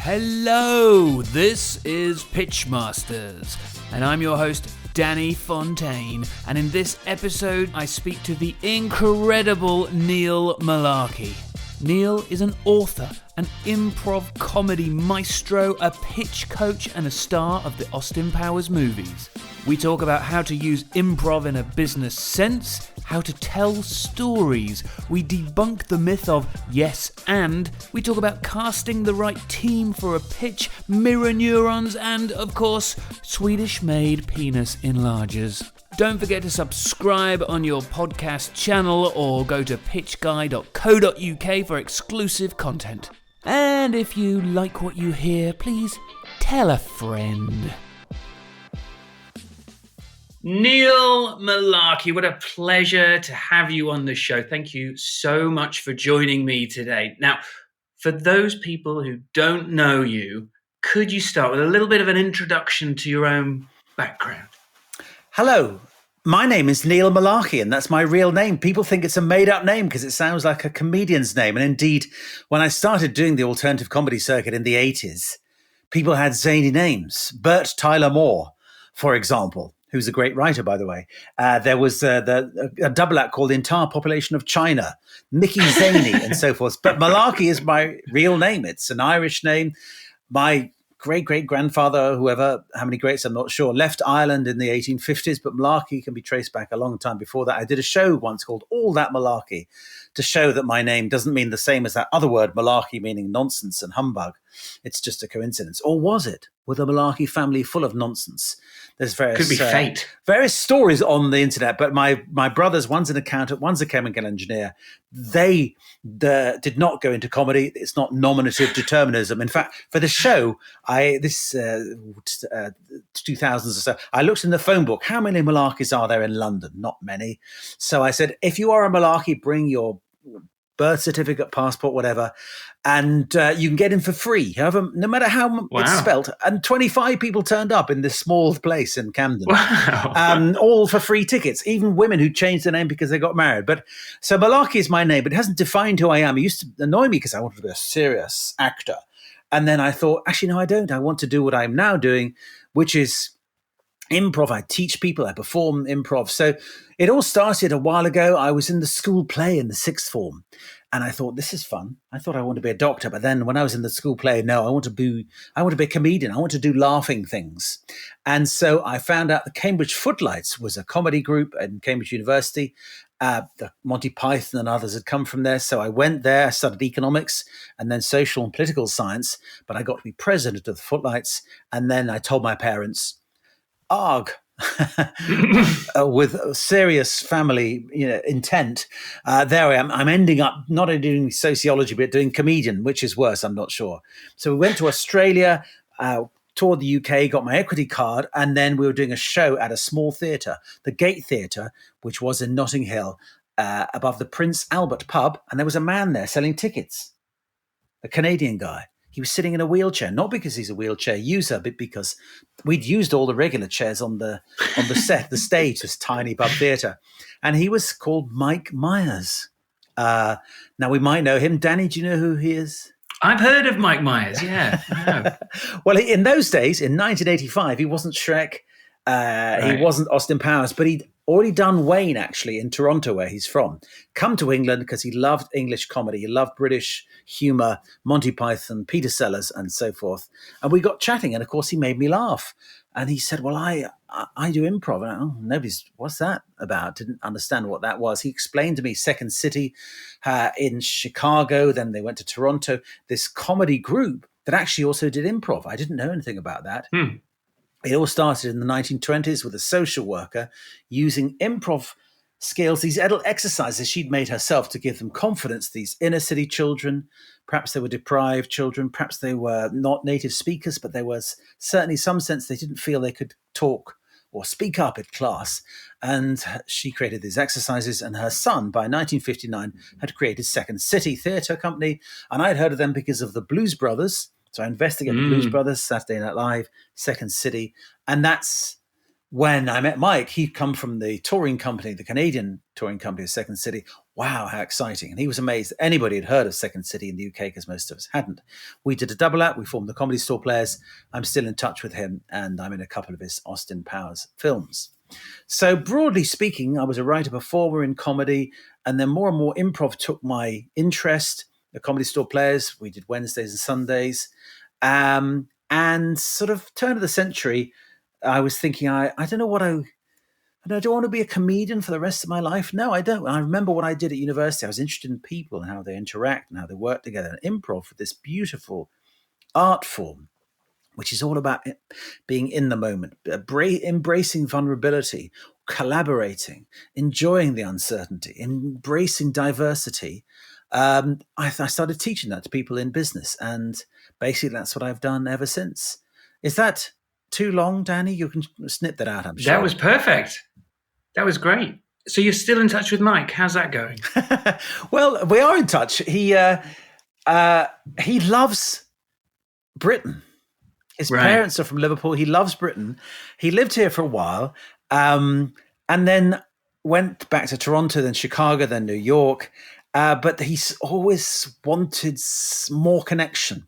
Hello, this is Pitchmasters, and I'm your host, Danny Fontaine, and in this episode I speak to the incredible Neil Mullarkey. Neil is an author, an improv comedy maestro, a pitch coach, and a star of the Austin Powers movies. We talk about how to use improv in a business sense, how to tell stories. We debunk the myth of yes and. We talk about casting the right team for a pitch, mirror neurons, and, of course, Swedish-made penis enlargers. Don't forget to subscribe on your podcast channel or go to pitchguy.co.uk for exclusive content. And if you like what you hear, please tell a friend. Neil Mullarkey, what a pleasure to have you on the show. Thank you so much for joining me today. Now, for those people who don't know you, could you start with a little bit of an introduction to your own background? Hello, my name is Neil Mullarkey, and that's my real name. People think it's a made-up name because it sounds like a comedian's name. And indeed, when I started doing the alternative comedy circuit in the 80s, people had zany names. Bert Tyler Moore, for example, who's a great writer, by the way. There was a double act called The Entire Population of China, Mickey Zaney, and so forth. But Mullarkey is my real name. It's an Irish name. My great-great-grandfather, how many greats, I'm not sure, left Ireland in the 1850s, but Mullarkey can be traced back a long time before that. I did a show once called All That Mullarkey to show that my name doesn't mean the same as that other word, malarkey, meaning nonsense and humbug. It's just a coincidence. Or was it? Were the Mullarkey family full of nonsense? There's Could be fate. Various stories on the internet, but my brothers, one's an accountant, one's a chemical engineer. They did not go into comedy. It's not nominative determinism. In fact, for the show, 2000s or so, I looked in the phone book. How many Mullarkeys are there in London? Not many. So I said, if you are a Mullarkey, bring your birth certificate, passport, whatever, and you can get in for free, no matter how it's spelt. And 25 people turned up in this small place in Camden, all for free tickets, even women who changed their name because they got married. But so Mullarkey is my name, but it hasn't defined who I am. It used to annoy me because I wanted to be a serious actor. And then I thought, actually, no, I don't. I want to do what I'm now doing, which is improv. I teach people, I perform improv. So it all started a while ago. I was in the school play in the sixth form, and I thought, this is fun. I thought I wanted to be a doctor, but then when I was in the school play, no, I want to be a comedian. I want to do laughing things. And so I found out the Cambridge Footlights was a comedy group in Cambridge University. The Monty Python and others had come from there. So I went there, I studied economics and then social and political science, but I got to be president of the Footlights. And then I told my parents, arg, with serious family intent. There I am. I'm ending up not only doing sociology, but doing comedian, which is worse, I'm not sure. So we went to Australia, toured the UK, got my equity card, and then we were doing a show at a small theatre, the Gate Theatre, which was in Notting Hill, above the Prince Albert pub, and there was a man there selling tickets, a Canadian guy. He was sitting in a wheelchair, not because he's a wheelchair user, but because we'd used all the regular chairs on the set, the stage, this tiny pub theatre. And he was called Mike Myers. Now, we might know him. Danny, do you know who he is? I've heard of Mike Myers, yeah. I have. Well, in those days, in 1985, he wasn't Shrek. He wasn't Austin Powers, but he'd already done Wayne, actually, in Toronto, where he's from. Come to England because he loved English comedy. He loved British humour, Monty Python, Peter Sellers, and so forth. And we got chatting, and of course, he made me laugh. And he said, well, I do improv. And what's that about? Didn't understand what that was. He explained to me Second City in Chicago. Then they went to Toronto, this comedy group that actually also did improv. I didn't know anything about that. It all started in the 1920s with a social worker using improv skills, these adult exercises she'd made herself to give them confidence, these inner city children. Perhaps they were deprived children, perhaps they were not native speakers, but there was certainly some sense they didn't feel they could talk or speak up in class. And she created these exercises, and her son, by 1959, had created Second City Theatre Company. And I'd heard of them because of the Blues Brothers. So I investigated the Blues Brothers, Saturday Night Live, Second City. And that's when I met Mike. He'd come from the touring company, the Canadian touring company of Second City. wow, how exciting. And he was amazed that anybody had heard of Second City in the UK, because most of us hadn't. We did a double act. We formed the Comedy Store Players. I'm still in touch with him, and I'm in a couple of his Austin Powers films. So broadly speaking, I was a writer performer in comedy, and then more and more improv took my interest. The Comedy Store Players, we did Wednesdays and Sundays. And sort of turn of the century, I was thinking, I don't know what I don't want to be a comedian for the rest of my life. No, I don't. I remember what I did at university. I was interested in people and how they interact and how they work together. And improv, for this beautiful art form, which is all about being in the moment, embracing vulnerability, collaborating, enjoying the uncertainty, embracing diversity. I started teaching that to people in business, and basically that's what I've done ever since. Is that too long, Danny? You can snip that out, I'm sure. That was perfect. That was great. So you're still in touch with Mike. How's that going? Well, we are in touch. He loves Britain. His parents are from Liverpool. He loves Britain. He lived here for a while, and then went back to Toronto, then Chicago, then New York. But he's always wanted more connection.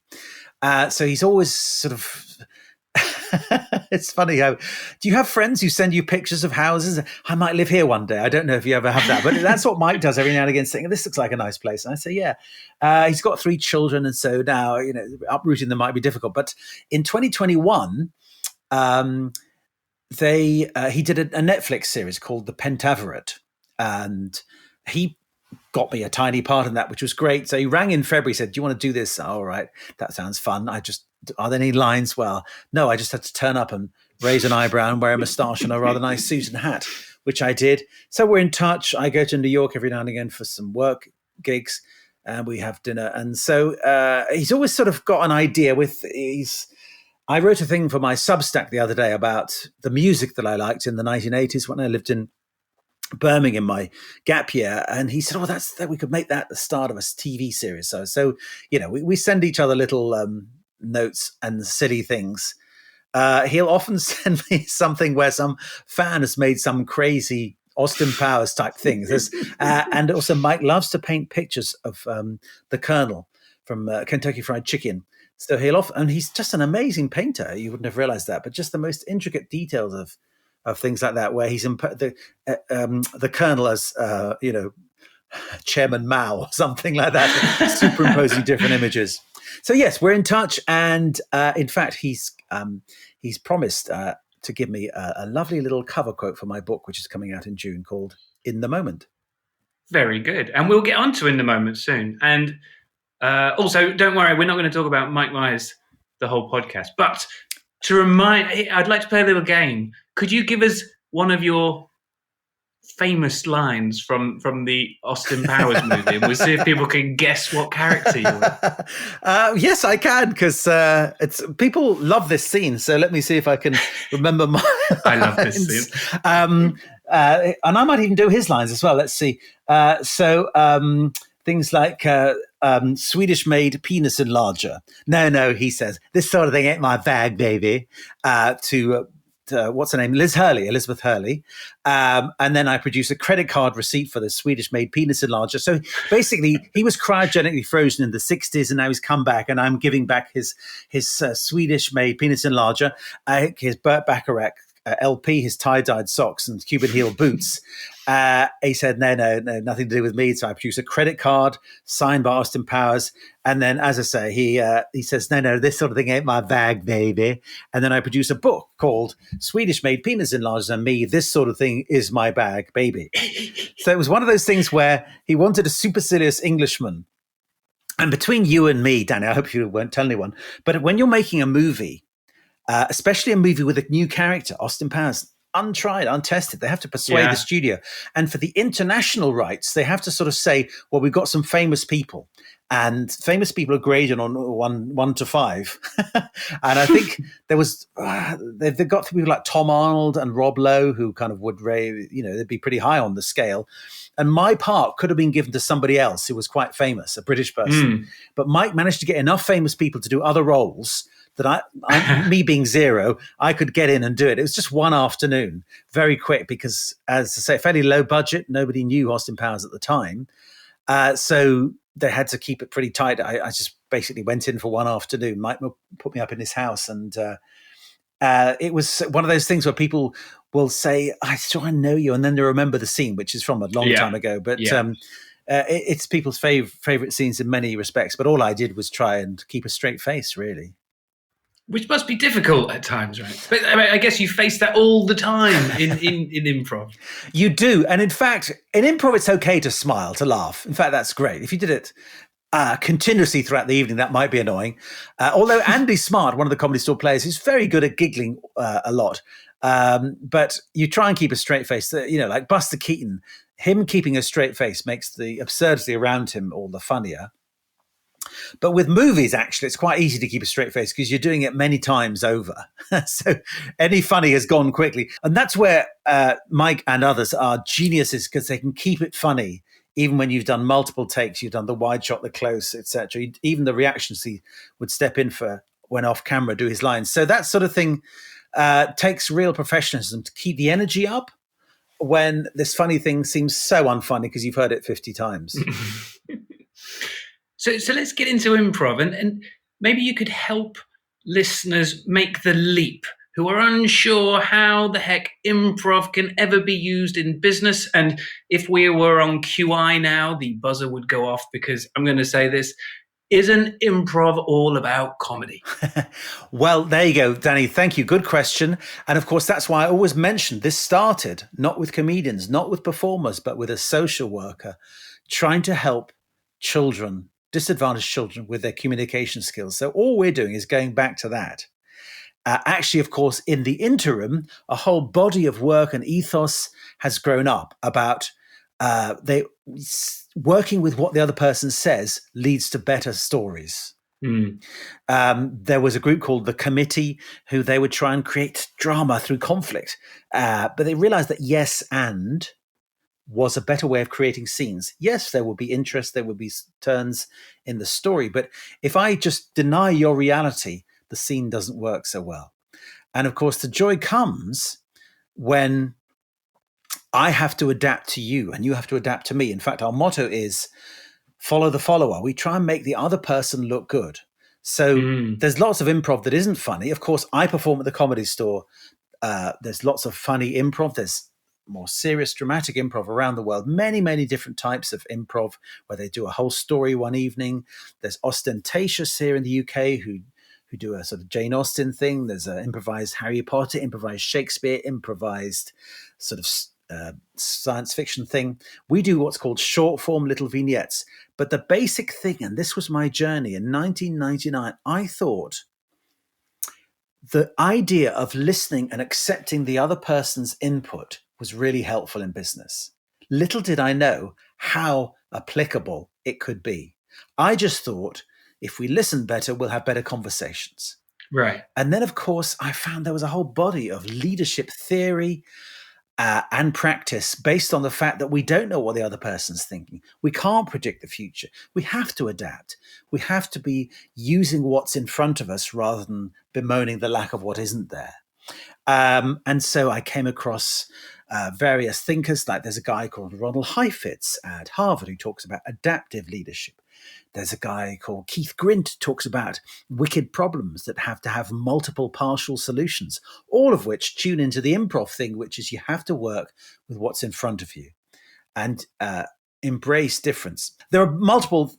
So he's always sort of... It's funny how... Do you have friends who send you pictures of houses? I might live here one day. I don't know if you ever have that. But that's what Mike does every now and again, saying, this looks like a nice place. And I say, yeah. He's got 3 children. And so now, uprooting them might be difficult. But in 2021... he did a Netflix series called The Pentaveret, and he got me a tiny part in that, which was great. So he rang in February, said, do you want to do this? All right, that sounds fun. Are there any lines? Well, no, I just had to turn up and raise an eyebrow and wear a moustache and a rather nice suit and hat, which I did. So we're in touch. I go to New York every now and again for some work gigs, and we have dinner. And so he's always sort of got an idea I wrote a thing for my Substack the other day about the music that I liked in the 1980s when I lived in Birmingham, my gap year. And he said, we could make that the start of a TV series. So we send each other little notes and silly things. He'll often send me something where some fan has made some crazy Austin Powers type thing. And also Mike loves to paint pictures of the Colonel from Kentucky Fried Chicken. So and he's just an amazing painter. You wouldn't have realized that, but just the most intricate details of things like that, where he's the Colonel as Chairman Mao or something like that, superimposing different images. So yes, we're in touch, and in fact, he's promised to give me a lovely little cover quote for my book, which is coming out in June, called "In the Moment." Very good, and we'll get on to "In the Moment" soon. And also, don't worry, we're not going to talk about Mike Myers the whole podcast. But I'd like to play a little game. Could you give us one of your famous lines from the Austin Powers movie? And we'll see if people can guess what character you're. Yes, I can, because people love this scene. So let me see if I can remember my I love this scene. And I might even do his lines as well. Let's see. Things like Swedish-made penis enlarger. No, he says, this sort of thing ain't my bag, baby. To what's her name? Elizabeth Hurley. And then I produce a credit card receipt for the Swedish-made penis enlarger. So basically, he was cryogenically frozen in the 60s, and now he's come back, and I'm giving back his Swedish-made penis enlarger, his Burt Bacharach LP, his tie-dyed socks and Cuban heel boots. He said, no, nothing to do with me. So I produce a credit card signed by Austin Powers. And then, as I say, he says, no, this sort of thing ain't my bag, baby. And then I produce a book called Swedish-Made Penis Enlargers and Me. This sort of thing is my bag, baby. So it was one of those things where he wanted a supercilious Englishman. And between you and me, Danny, I hope you won't tell anyone, but when you're making a movie, especially a movie with a new character, Austin Powers, untried, untested, they have to persuade the studio. And for the international rights, they have to sort of say, well, we've got some famous people. and famous people are graded on one to five. And I think there was they've got people like Tom Arnold and Rob Lowe who kind of would they'd be pretty high on the scale. And my part could have been given to somebody else who was quite famous, a British person. But Mike managed to get enough famous people to do other roles that me being zero, I could get in and do it. It was just one afternoon, very quick, because, as I say, fairly low budget. Nobody knew Austin Powers at the time. So they had to keep it pretty tight. I just basically went in for one afternoon. Mike put me up in his house, and it was one of those things where people will say, "I sure I know you," and then they remember the scene, which is from a long time ago. But it's people's favorite scenes in many respects. But all I did was try and keep a straight face, really. Which must be difficult at times, right? But I guess you face that all the time in improv. You do. And in fact, in improv, it's okay to smile, to laugh. In fact, that's great. If you did it continuously throughout the evening, that might be annoying. Although Andy Smart, one of the Comedy Store players, is very good at giggling a lot. But you try and keep a straight face. Like Buster Keaton, him keeping a straight face makes the absurdity around him all the funnier. But with movies, actually, it's quite easy to keep a straight face because you're doing it many times over. So any funny has gone quickly. And that's where Mike and others are geniuses, because they can keep it funny even when you've done multiple takes. You've done the wide shot, the close, etc. Even the reactions he would step in for when off camera, do his lines. So that sort of thing takes real professionalism to keep the energy up when this funny thing seems so unfunny because you've heard it 50 times. So let's get into improv, and maybe you could help listeners make the leap who are unsure how the heck improv can ever be used in business. And if we were on QI now, the buzzer would go off, because I'm going to say this: isn't improv all about comedy? Well, there you go, Danny. Thank you. Good question. And of course, that's why I always mentioned this started not with comedians, not with performers, but with a social worker trying to help children, disadvantaged children, with their communication skills. So all we're doing is going back to that. Actually, of course, in the interim, a whole body of work and ethos has grown up about working with what the other person says leads to better stories. There was a group called The Committee who they would try and create drama through conflict. But they realized that yes and was a better way of creating scenes. Yes, there would be interest, there would be turns in the story, but if I just deny your reality, the scene doesn't work so well. And of course, the joy comes when I have to adapt to you and you have to adapt to me. In fact, our motto is follow the follower. We try and make the other person look good. So there's lots of improv that isn't funny. Of course, I perform at the Comedy Store. There's lots of funny improv. There's more serious, dramatic improv around the world. Many, many different types of improv where they do a whole story one evening. There's Ostentatious here in the UK who do a sort of Jane Austen thing. There's an improvised Harry Potter, improvised Shakespeare, improvised sort of science fiction thing. We do what's called short form little vignettes. But the basic thing, and this was my journey in 1999, I thought the idea of listening and accepting the other person's input was really helpful in business. Little did I know how applicable it could be. I just thought if we listen better, we'll have better conversations. Right. And then, of course, I found there was a whole body of leadership theory and practice based on the fact that we don't know what the other person's thinking. We can't predict the future. We have to adapt. We have to be using what's in front of us rather than bemoaning the lack of what isn't there. And so I came across various thinkers, like there's a guy called Ronald Heifetz at Harvard who talks about adaptive leadership. There's a guy called Keith Grint who talks about wicked problems that have to have multiple partial solutions, all of which tune into the improv thing, which is you have to work with what's in front of you and embrace difference. There are multiple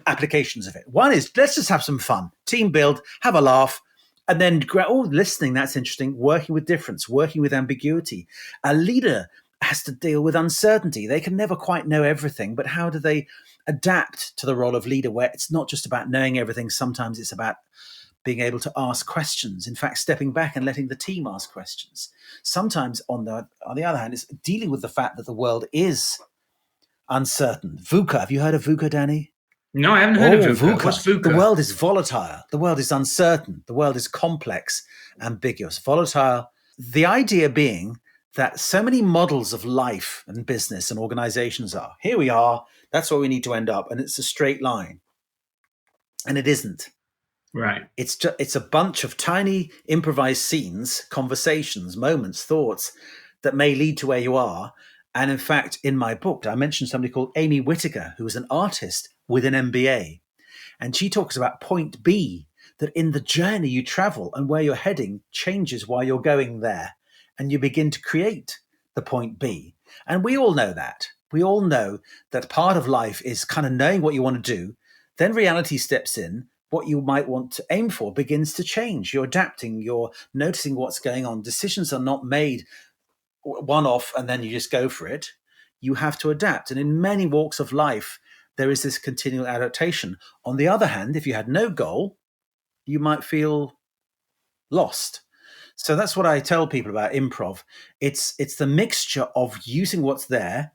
applications of it. One is, let's just have some fun, team build, have a laugh, and then, listening, that's interesting. Working with difference, working with ambiguity. A leader has to deal with uncertainty. They can never quite know everything, but how do they adapt to the role of leader, where it's not just about knowing everything. Sometimes it's about being able to ask questions. In fact, stepping back and letting the team ask questions. Sometimes, on the other hand, it's dealing with the fact that the world is uncertain. VUCA. Have you heard of VUCA, Danny? No, I haven't heard of VUCA. What's VUCA? The world is volatile. The world is uncertain. The world is complex, ambiguous, volatile. The idea being that so many models of life and business and organizations are, here we are, that's where we need to end up, and it's a straight line. And it isn't. Right. It's a bunch of tiny improvised scenes, conversations, moments, thoughts that may lead to where you are. And in fact, in my book, I mentioned somebody called Amy Whitaker, who was an artist with an MBA. And she talks about point B, that in the journey you travel and where you're heading changes while you're going there. And you begin to create the point B. And we all know that. We all know that part of life is kind of knowing what you want to do. Then reality steps in. What you might want to aim for begins to change. You're adapting. You're noticing what's going on. Decisions are not made one off and then you just go for it. You have to adapt. And in many walks of life, there is this continual adaptation. On the other hand, if you had no goal, you might feel lost. So that's what I tell people about improv. It's the mixture of using what's there,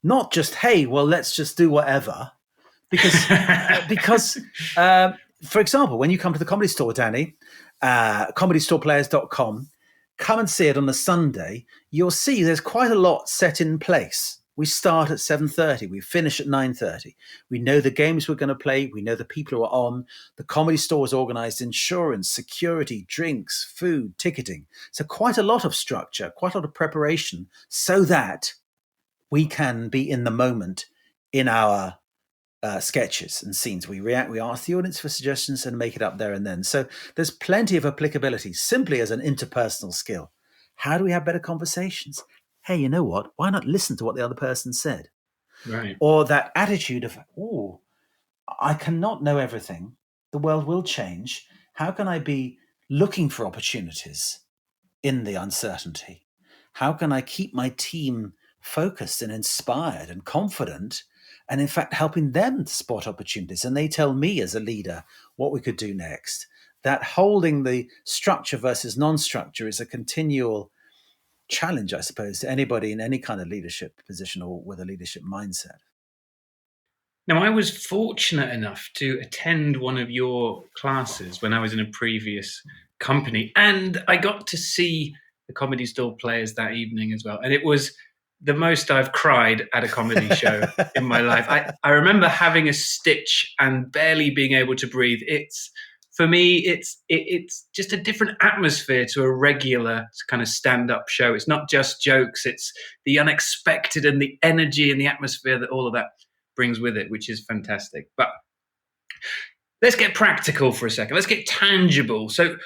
not just, hey, well, let's just do whatever. Because for example, when you come to the Comedy Store, Danny, comedystoreplayers.com, come and see it on a Sunday, you'll see there's quite a lot set in place. We start at 7:30. We finish at 9:30. We know the games we're going to play. We know the people who are on. The Comedy Store is organized insurance, security, drinks, food, ticketing. So quite a lot of structure, quite a lot of preparation so that we can be in the moment in our sketches and scenes. We react, we ask the audience for suggestions and make it up there and then. So there's plenty of applicability simply as an interpersonal skill. How do we have better conversations? Hey, you know what? Why not listen to what the other person said? Right. Or that attitude of, oh, I cannot know everything. The world will change. How can I be looking for opportunities in the uncertainty? How can I keep my team focused and inspired and confident, and in fact helping them to spot opportunities? And they tell me as a leader what we could do next. That holding the structure versus non-structure is a continual challenge, I suppose, to anybody in any kind of leadership position or with a leadership mindset. Now, I was fortunate enough to attend one of your classes when I was in a previous company, and I got to see the Comedy Store Players that evening as well. And it was the most I've cried at a comedy show in my life. I remember having a stitch and barely being able to breathe. For me, it's just a different atmosphere to a regular kind of stand-up show. It's not just jokes, it's the unexpected and the energy and the atmosphere that all of that brings with it, which is fantastic. But let's get practical for a second. Let's get tangible. So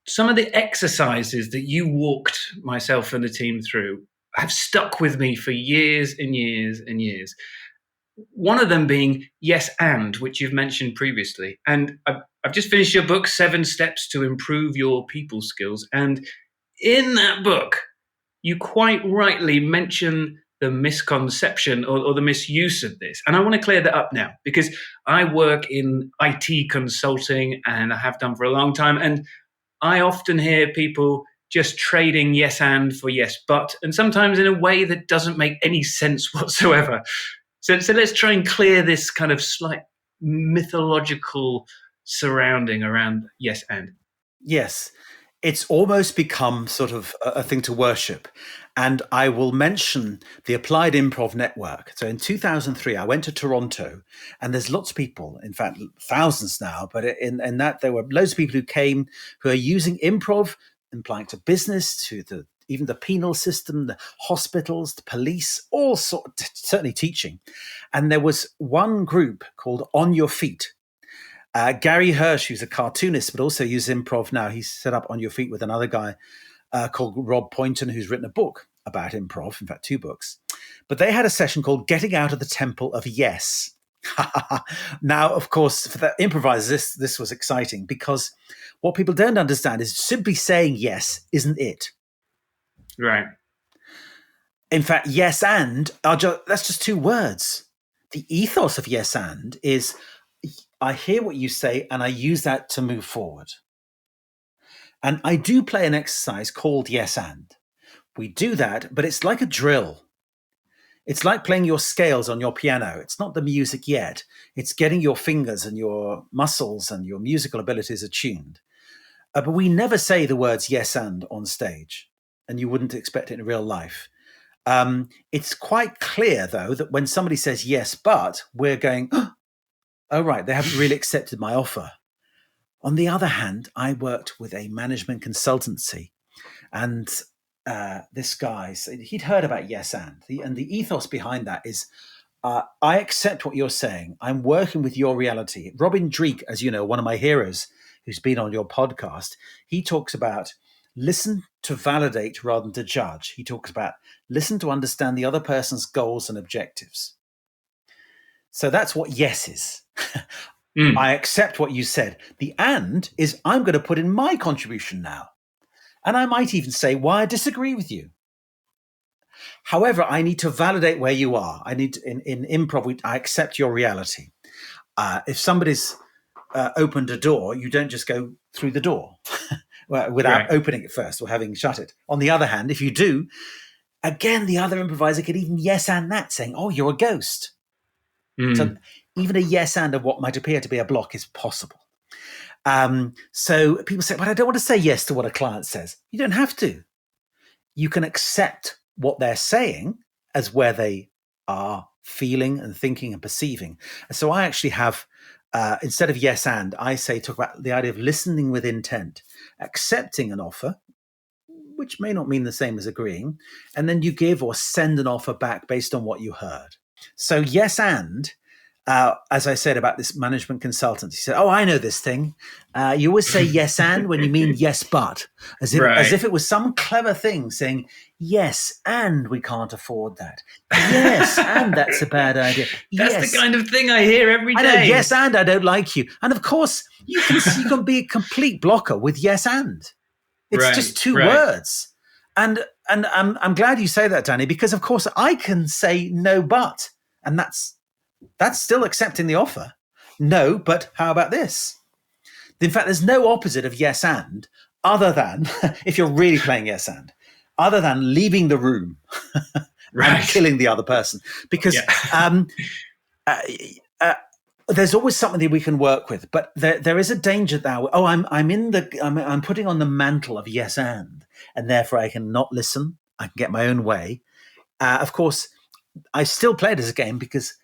some of the exercises that you walked myself and the team through have stuck with me for years and years and years. One of them being yes and, which you've mentioned previously. And I've just finished your book, 7 Steps to Improve Your People Skills. And in that book, you quite rightly mention the misconception or the misuse of this. And I want to clear that up now because I work in IT consulting and I have done for a long time. And I often hear people just trading yes and for yes but, and sometimes in a way that doesn't make any sense whatsoever. So let's try and clear this kind of slight mythological surrounding around yes and. Yes, it's almost become sort of a thing to worship. And I will mention the Applied Improv Network. So in 2003, I went to Toronto, and there's lots of people, in fact, thousands now, but in that there were loads of people who came who are using improv, applying to business, to even the penal system, the hospitals, the police, all sorts, certainly teaching. And there was one group called On Your Feet. Gary Hirsch, who's a cartoonist, but also uses improv now. He's set up On Your Feet with another guy called Rob Poynton, who's written a book about improv, in fact, 2 books. But they had a session called Getting Out of the Temple of Yes. Now, of course, for the improvisers, this was exciting because what people don't understand is simply saying yes isn't it. Right. In fact, yes and, that's just 2 words. The ethos of yes and is I hear what you say and I use that to move forward. And I do play an exercise called yes and. We do that, but it's like a drill. It's like playing your scales on your piano. It's not the music yet. It's getting your fingers and your muscles and your musical abilities attuned. But we never say the words yes and on stage, and you wouldn't expect it in real life. It's quite clear, though, that when somebody says yes, but we're going, oh, right, they haven't really accepted my offer. On the other hand, I worked with a management consultancy, and this guy, he'd heard about yes and the ethos behind that is, I accept what you're saying. I'm working with your reality. Robin Dreeke, as you know, one of my heroes who's been on your podcast, he talks about listen to validate rather than to judge. He talks about listen to understand the other person's goals and objectives. So that's what yes is. I accept what you said. The and is I'm going to put in my contribution now. And I might even say why I disagree with you. However, I need to validate where you are. I need to, in improv, I accept your reality. If somebody's opened a door, you don't just go through the door without opening it first or having shut it. On the other hand, if you do, again, the other improviser could even yes and that, saying, oh, you're a ghost. So even a yes and of what might appear to be a block is possible. So people say, but I don't want to say yes to what a client says. You don't have to. You can accept what they're saying as where they are feeling and thinking and perceiving. And so I actually have, instead of yes and, I say talk about the idea of listening with intent, accepting an offer, which may not mean the same as agreeing, and then you give or send an offer back based on what you heard. So yes and, as I said about this management consultant, he said, oh, I know this thing. You always say yes and when you mean yes but, as if it was some clever thing saying, yes, and we can't afford that. Yes, and that's a bad idea. That's the kind of thing I hear every day. I know, yes, and I don't like you. And of course, you can be a complete blocker with yes and. It's just two words. And I'm glad you say that, Danny, because of course I can say no but, and that's still accepting the offer. No, but how about this? In fact, there's no opposite of yes and other than, if you're really playing yes and, other than leaving the room and killing the other person. Because there's always something that we can work with, but there is a danger that, I'm putting on the mantle of yes and therefore I can not listen. I can get my own way. Of course, I still play it as a game because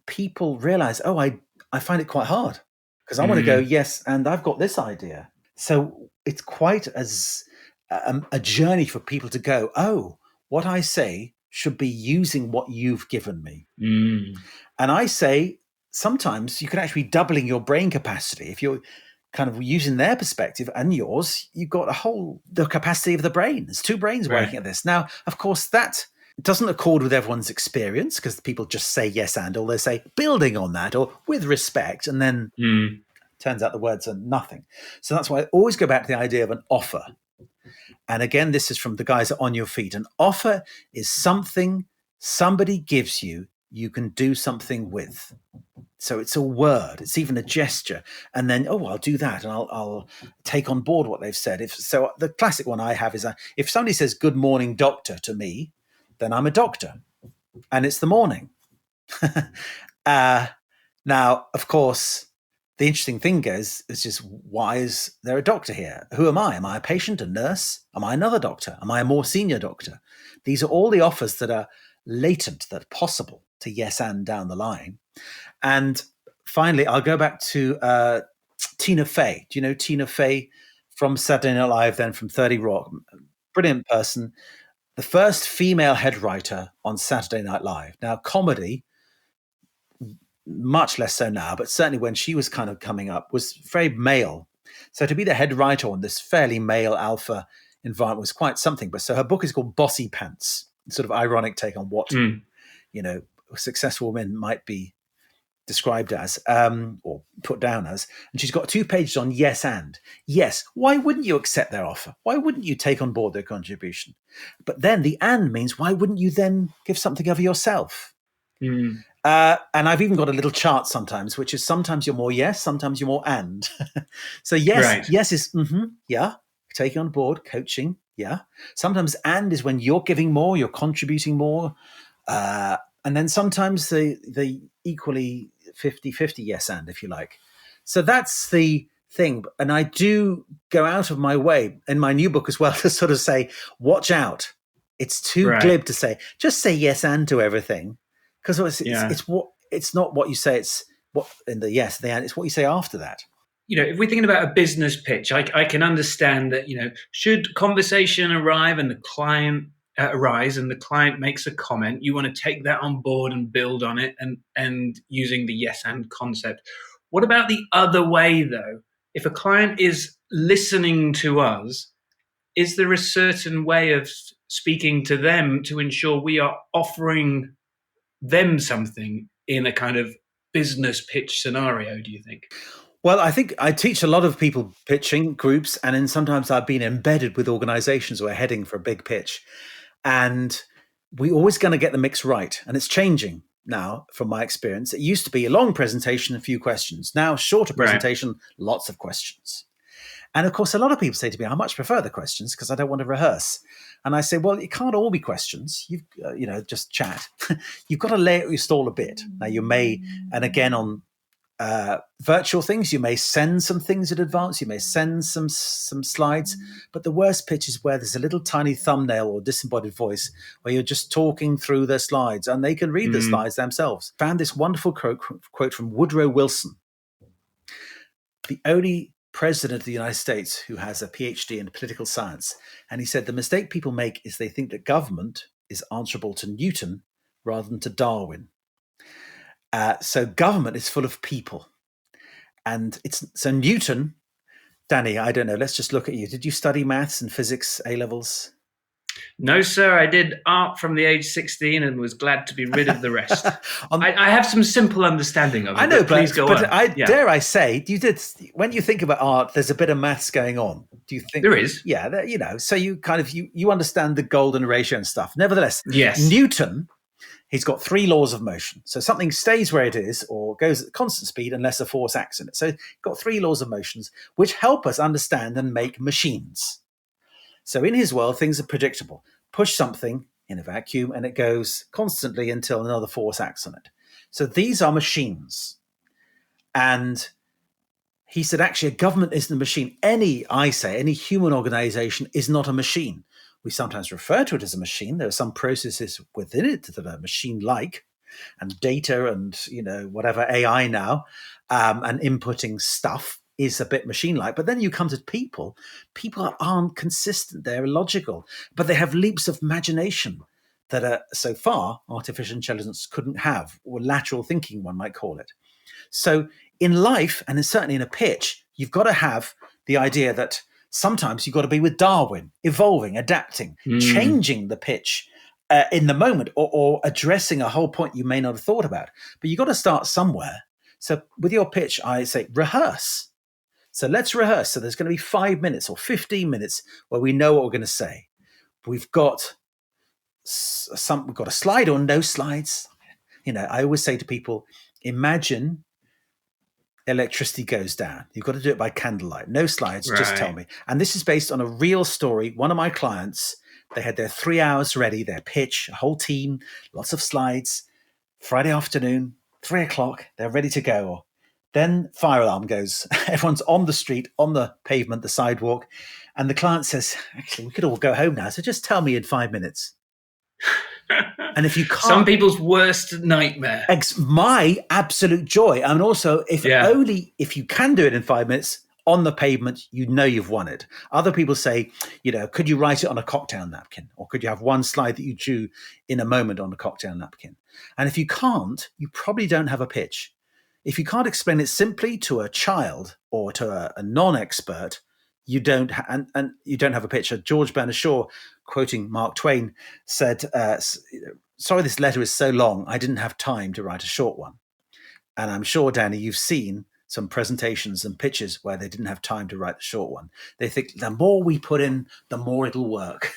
people realize, I find it quite hard because I want to go, yes, and I've got this idea. So it's quite as a journey for people to go, what I say should be using what you've given me. And I say, sometimes you can actually be doubling your brain capacity. If you're kind of using their perspective and yours, you've got the capacity of the brain. There's two brains working at this. Now, of course, that doesn't accord with everyone's experience because people just say yes and, or they say building on that or with respect, and then turns out the words are nothing. So that's why I always go back to the idea of an offer. And again, this is from the guys at On Your Feet. An offer is something somebody gives you, you can do something with. So it's a word, it's even a gesture. And then, I'll do that and I'll take on board what they've said. So the classic one I have is if somebody says, good morning, doctor, to me, then I'm a doctor and it's the morning. Now, of course, the interesting thing is just, why is there a doctor here? Who am I? Am I a patient, a nurse? Am I another doctor? Am I a more senior doctor? These are all the offers that are latent, that are possible to yes and down the line. And finally, I'll go back to Tina Fey. Do you know Tina Fey from Saturday Night Live, then from 30 Rock? Brilliant person. The first female head writer on Saturday Night Live. Now, comedy, much less so now, but certainly when she was kind of coming up, was very male. So to be the head writer on this fairly male alpha environment was quite something. But so her book is called Bossy Pants, sort of ironic take on what, successful women might be described as or put down as. And she's got 2 pages on yes and. Yes, why wouldn't you accept their offer? Why wouldn't you take on board their contribution? But then the and means, why wouldn't you then give something of yourself? And I've even got a little chart sometimes, which is sometimes you're more yes, sometimes you're more and. So yes is, taking on board, coaching, Yeah. Sometimes and is when you're giving more, you're contributing more. And then sometimes the equally 50-50 yes and, if you like. So that's the thing. And I do go out of my way in my new book as well to sort of say, watch out. It's too glib to say, just say yes and to everything. Because it's not what you say, it's what in the yes, the and, it's what you say after that. If we're thinking about a business pitch, I can understand that, should conversation arise and the client makes a comment, you want to take that on board and build on it and using the yes and concept. What about the other way, though? If a client is listening to us, is there a certain way of speaking to them to ensure we are offering them something in a kind of business pitch scenario, do you think? Well, I think I teach a lot of people pitching groups, and then sometimes I've been embedded with organizations who are heading for a big pitch. And we're always going to get the mix right. And it's changing now from my experience. It used to be a long presentation, a few questions. Now, shorter presentation, lots of questions. And of course, a lot of people say to me, I much prefer the questions because I don't want to rehearse. And I say, well, it can't all be questions. You've, just chat. You've got to lay out your stall a bit. Now, you may, and again, on virtual things, you may send some things in advance, you may send some slides, but the worst pitch is where there's a little tiny thumbnail or disembodied voice where you're just talking through the slides and they can read the slides themselves. Found this wonderful quote from Woodrow Wilson, the only president of the United States who has a PhD in political science. And he said, the mistake people make is they think that government is answerable to Newton rather than to Darwin. So government is full of people. And so Newton, Danny, I don't know, let's just look at you. Did you study maths and physics A-levels? No, sir. I did art from the age 16 and was glad to be rid of the rest. I have some simple understanding of it. I know, but please go on. Dare I say, when you think about art, there's a bit of maths going on. Do you think there is? Yeah, so you kind of you understand the golden ratio and stuff. Nevertheless, yes, Newton, he's got 3 laws of motion. So something stays where it is or goes at constant speed unless a force acts in it. So got 3 laws of motions which help us understand and make machines. So in his world, things are predictable. Push something in a vacuum and it goes constantly until another force acts on it. So these are machines. And he said, actually, a government isn't a machine. Any human organization is not a machine. We sometimes refer to it as a machine. There are some processes within it that are machine-like, and data and, whatever AI now, and inputting stuff is a bit machine-like. But then you come to people. People aren't consistent. They're illogical, but they have leaps of imagination that are so far artificial intelligence couldn't have, or lateral thinking, one might call it. So in life, and certainly in a pitch, you've got to have the idea that sometimes you've got to be with Darwin, evolving, adapting, changing the pitch in the moment, or addressing a whole point you may not have thought about. But you've got to start somewhere. So with your pitch, I say rehearse. So let's rehearse. So there's going to be 5 minutes or 15 minutes where we know what we're going to say. We've got a slide or no slides. I always say to people, imagine electricity goes down. You've got to do it by candlelight. No slides, just tell me. And this is based on a real story. One of my clients, they had their 3 hours ready, their pitch, a whole team, lots of slides. Friday afternoon, 3:00, they're ready to go. Then fire alarm goes. Everyone's on the street, on the pavement, the sidewalk. And the client says, actually, we could all go home now. So just tell me in 5 minutes. And if you can't, some people's worst nightmare. My absolute joy. And also, if you can do it in 5 minutes on the pavement, you've won it. Other people say, could you write it on a cocktail napkin? Or could you have one slide that you drew in a moment on a cocktail napkin? And if you can't, you probably don't have a pitch. If you can't explain it simply to a child or to a non-expert, you don't and you don't have a pitch. George Bernard Shaw, quoting Mark Twain, said, sorry, this letter is so long, I didn't have time to write a short one. And I'm sure, Danny, you've seen some presentations and pitches where they didn't have time to write the short one. They think the more we put in, the more it'll work.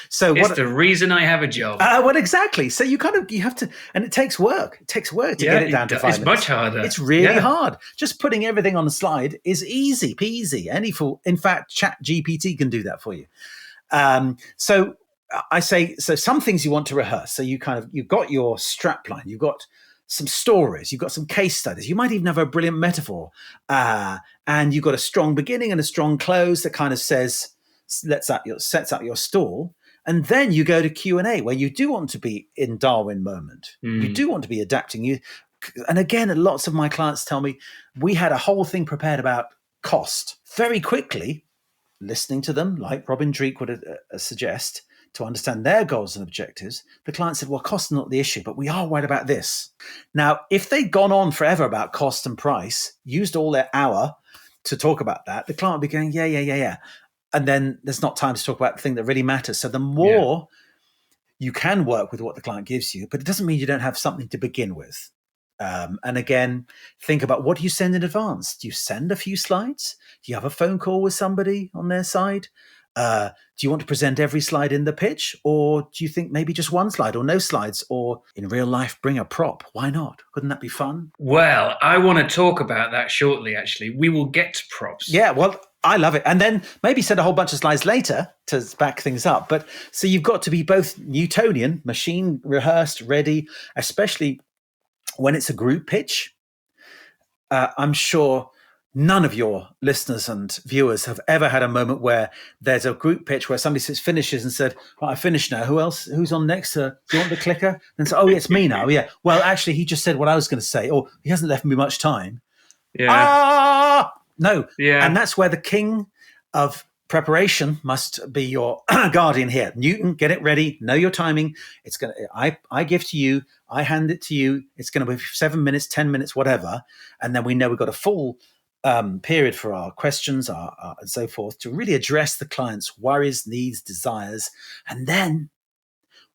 So it's the reason I have a job. Well, exactly. So you have to, and it takes work. It takes work to get it down to 5 minutes. It's much harder. It's really hard. Just putting everything on a slide is easy peasy. In fact, Chat GPT can do that for you. So I say, so some things you want to rehearse. So you've got your strap line, you've got some stories, you've got some case studies, you might even have a brilliant metaphor, and you've got a strong beginning and a strong close that kind of sets up your stall. And then you go to Q&A, where you do want to be in Darwin moment. You do want to be adapting. And again, lots of my clients tell me, we had a whole thing prepared about cost. Very quickly, listening to them, like Robin Dreek would suggest, to understand their goals and objectives, the client said, well, cost is not the issue, but we are worried about this. Now, if they'd gone on forever about cost and price, used all their hour to talk about that, the client would be going, yeah. And then there's not time to talk about the thing that really matters. So the more you can work with what the client gives you, but it doesn't mean you don't have something to begin with. And again, think about, what do you send in advance? Do you send a few slides? Do you have a phone call with somebody on their side? Do you want to present every slide in the pitch? Or do you think maybe just one slide or no slides? Or in real life, bring a prop? Why not? Couldn't that be fun? Well, I want to talk about that shortly, actually. We will get to props. Yeah, well, I love it. And then maybe send a whole bunch of slides later to back things up. But so you've got to be both Newtonian, machine rehearsed, ready, especially when it's a group pitch. I'm sure none of your listeners and viewers have ever had a moment where there's a group pitch where somebody finishes and said, well, I finished now. Who else? Who's on next? Do you want the clicker? And so, it's me now. Yeah. Well, actually, he just said what I was going to say. Or he hasn't left me much time. Yeah. No. Yeah. And that's where the king of preparation must be your guardian here. Newton, get it ready. Know your timing. It's going to, I give to you. I hand it to you. It's going to be 7 minutes, 10 minutes, whatever. And then we know we've got a full period for our questions and so forth to really address the client's worries, needs, desires. And then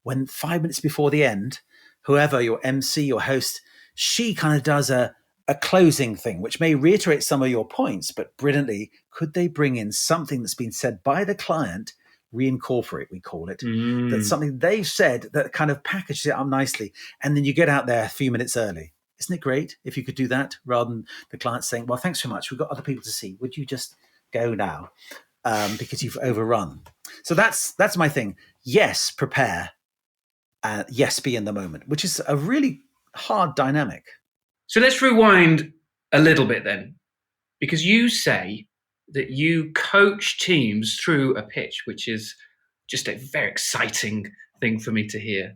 when 5 minutes before the end, whoever your MC, your host, she kind of does a closing thing, which may reiterate some of your points, but brilliantly, could they bring in something that's been said by the client, reincorporate, we call it, that's something they've said that kind of packages it up nicely. And then you get out there a few minutes early. Isn't it great if you could do that rather than the client saying, well, thanks so much, we've got other people to see. Would you just go now because you've overrun? So that's my thing. Yes, prepare. Yes, be in the moment, which is a really hard dynamic. So let's rewind a little bit then, because you say that you coach teams through a pitch, which is just a very exciting thing for me to hear.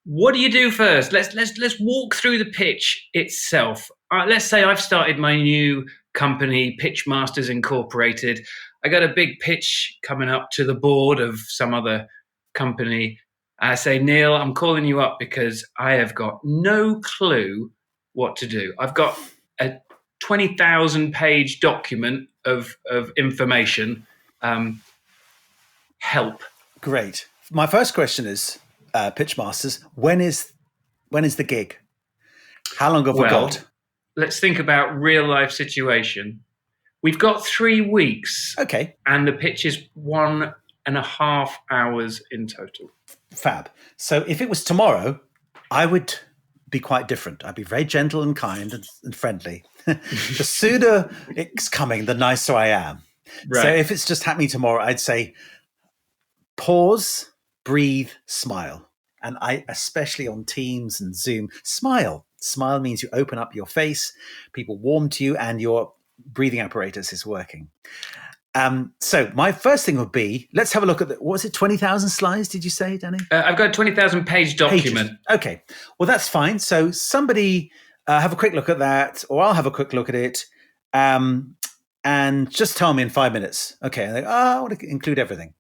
What do you do first? Let's walk through the pitch itself. Let's say I've started my new company, Pitch Masters Incorporated. I got a big pitch coming up to the board of some other company. I say, Neil, I'm calling you up because I have got no clue what to do. I've got a 20,000 page document of information. Help. Great. My first question is, Pitchmasters, when is the gig? How long have we got? Let's think about real life situation. We've got 3 weeks. Okay. And the pitch is 1.5 hours in total. Fab. So if it was tomorrow, I would be quite different. I'd be very gentle and kind and friendly. The sooner it's coming, the nicer I am. Right. So if it's just happening tomorrow, I'd say pause, breathe, smile. And I, especially on Teams and Zoom, smile. Smile means you open up your face, people warm to you, and your breathing apparatus is working. So my first thing would be, let's have a look at what was it, 20,000 slides, did you say, Danny? I've got a 20,000 page document. Pages. Okay, well, that's fine. So somebody have a quick look at that, or I'll have a quick look at it, and just tell me in 5 minutes. Okay, and I want to include everything.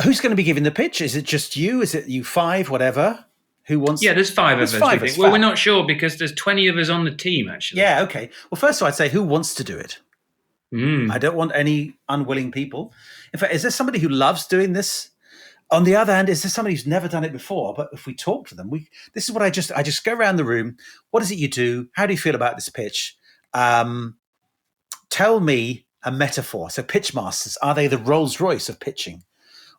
Who's going to be giving the pitch? Is it just you? Is it you 5, whatever? Who wants? Yeah, there's 5 of us. Well, we're not sure because there's 20 of us on the team, actually. Yeah, okay. Well, first of all, I'd say who wants to do it? I don't want any unwilling people. In fact, is there somebody who loves doing this? On the other hand, is there somebody who's never done it before? But if we talk to them, this is what I just go around the room. What is it you do? How do you feel about this pitch? Tell me a metaphor. So pitch masters, are they the Rolls Royce of pitching?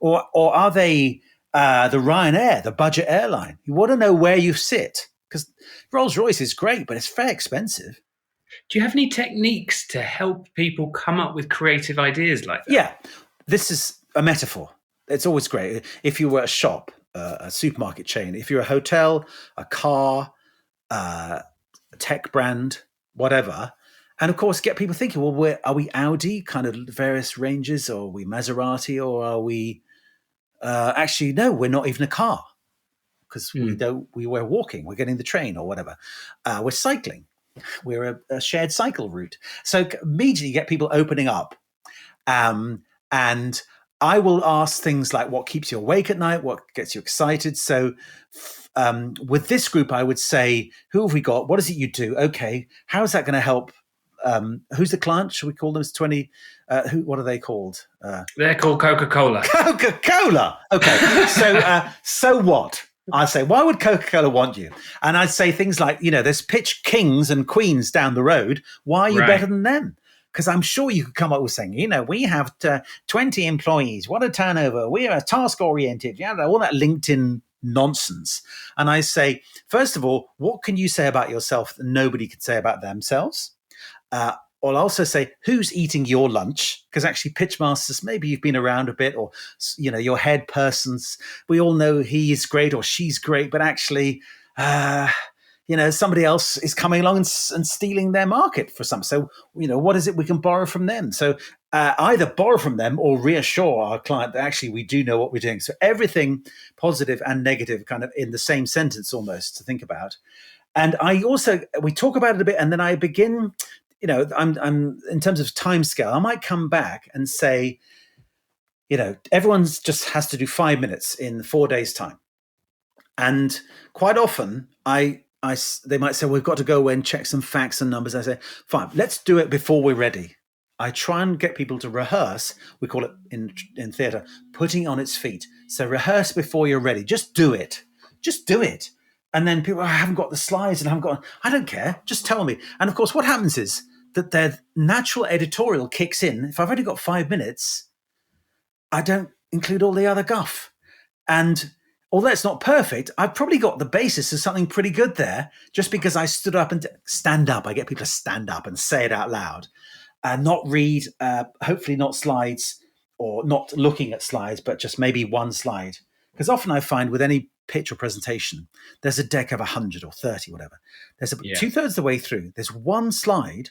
Or are they the Ryanair, the budget airline? You want to know where you sit, because Rolls Royce is great, but it's very expensive. Do you have any techniques to help people come up with creative ideas like that? Yeah. this is a metaphor. It's always great. If you were a shop, a supermarket chain, if you're a hotel, a car, a tech brand, whatever, and of course get people thinking, well, are we Audi, kind of various ranges, or are we Maserati, or are we actually, no, we're not even a car, because we're walking, we're getting the train or whatever. We're cycling. We're a shared cycle route. So immediately you get people opening up. And I will ask things like, what keeps you awake at night? What gets you excited? So with this group, I would say, who have we got? What is it you do? Okay. How is that going to help? Who's the client? Should we call them 20? What are they called? They're called Coca-Cola. Coca-Cola. Okay. So what? I say, why would Coca-Cola want you? And I'd say things like, there's pitch kings and queens down the road. Why are you better than them? Because I'm sure you could come up with saying, we have 20 employees. What a turnover. We are task-oriented. All that LinkedIn nonsense. And I say, first of all, what can you say about yourself that nobody could say about themselves? I'll also say, who's eating your lunch? Because actually, pitchmasters, maybe you've been around a bit, or your head persons. We all know he is great or she's great, but actually, somebody else is coming along and stealing their market for some. So, what is it we can borrow from them? So either borrow from them or reassure our client that actually we do know what we're doing. So everything positive and negative kind of in the same sentence almost to think about. And we talk about it a bit, and then I begin, I'm in terms of timescale, I might come back and say, everyone's just has to do 5 minutes in 4 days' time. And quite often they might say, we've got to go away and check some facts and numbers. I say, fine, let's do it before we're ready. I try and get people to rehearse. We call it in theatre, putting on its feet. So rehearse before you're ready. Just do it. Just do it. And then people, I haven't got the slides and I don't care. Just tell me. And of course, what happens is that their natural editorial kicks in. If I've only got 5 minutes, I don't include all the other guff. And although it's not perfect, I've probably got the basis of something pretty good there, just because I stood up and stand up. I get people to stand up and say it out loud and not read, hopefully not slides or not looking at slides, but just maybe one slide. Because often I find with any pitch or presentation, there's a deck of 100 or 30, whatever. There's 2/3 of the way through. There's one slide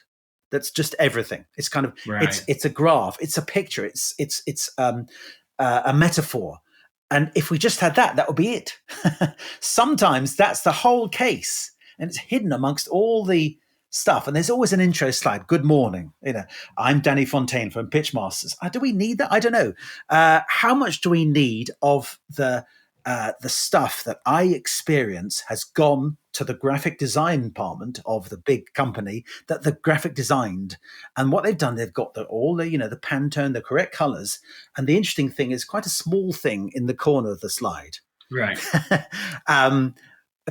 that's just everything. It's kind of, it's a graph, it's a picture, it's a metaphor. And if we just had that would be it. Sometimes that's the whole case, and it's hidden amongst all the stuff. And there's always an intro slide. Good morning. I'm Danny Fontaine from Pitchmasters. Do we need that? I don't know. How much do we need of the stuff that I experience has gone to the graphic design department of the big company that the graphic designed. And what they've done, they've got all the Pantone, the correct colors. And the interesting thing is quite a small thing in the corner of the slide. Right.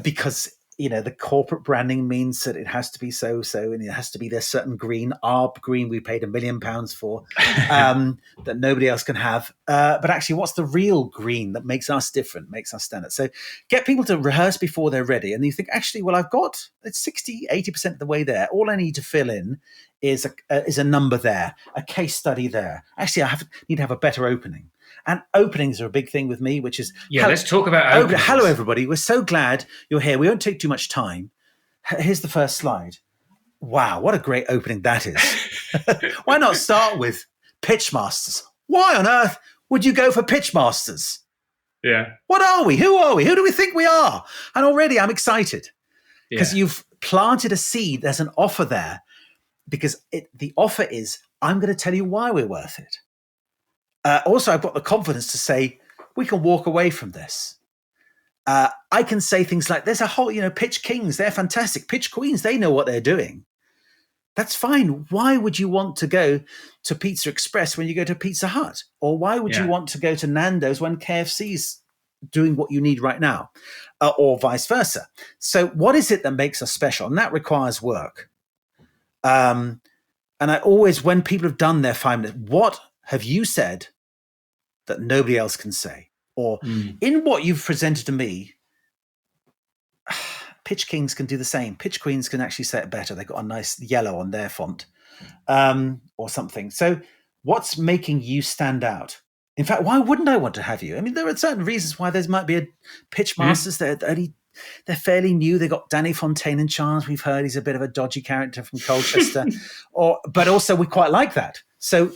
Because the corporate branding means that it has to be so, and it has to be this certain green, ARB green we paid £1 million for, that nobody else can have. But actually, what's the real green that makes us different, makes us stand out? So get people to rehearse before they're ready. And you think, actually, well, it's 60, 80% of the way there. All I need to fill in is a number there, a case study there. Actually, need to have a better opening. And openings are a big thing with me, which is... let's talk about openings. Hello, everybody. We're so glad you're here. We won't take too much time. Here's the first slide. Wow, what a great opening that is. Why not start with Pitchmasters? Why on earth would you go for Pitchmasters? Yeah. What are we? Who are we? Who do we think we are? And already I'm excited because you've planted a seed. There's an offer there because the offer is, I'm going to tell you why we're worth it. Also, I've got the confidence to say, we can walk away from this. I can say things like, there's a whole, pitch kings, they're fantastic. Pitch queens, they know what they're doing. That's fine. Why would you want to go to Pizza Express when you go to Pizza Hut? Or why would you want to go to Nando's when KFC's doing what you need right now? Or vice versa. So what is it that makes us special? And that requires work. And I always, when people have done their 5 minutes, what have you said that nobody else can say? Or in what you've presented to me, pitch kings can do the same. Pitch queens can actually say it better. They've got a nice yellow on their font or something. So what's making you stand out? In fact, why wouldn't I want to have you? I mean, there are certain reasons why there might be a pitch masters. They're fairly new. They got Danny Fontaine in charge. We've heard he's a bit of a dodgy character from Colchester, but also we quite like that. So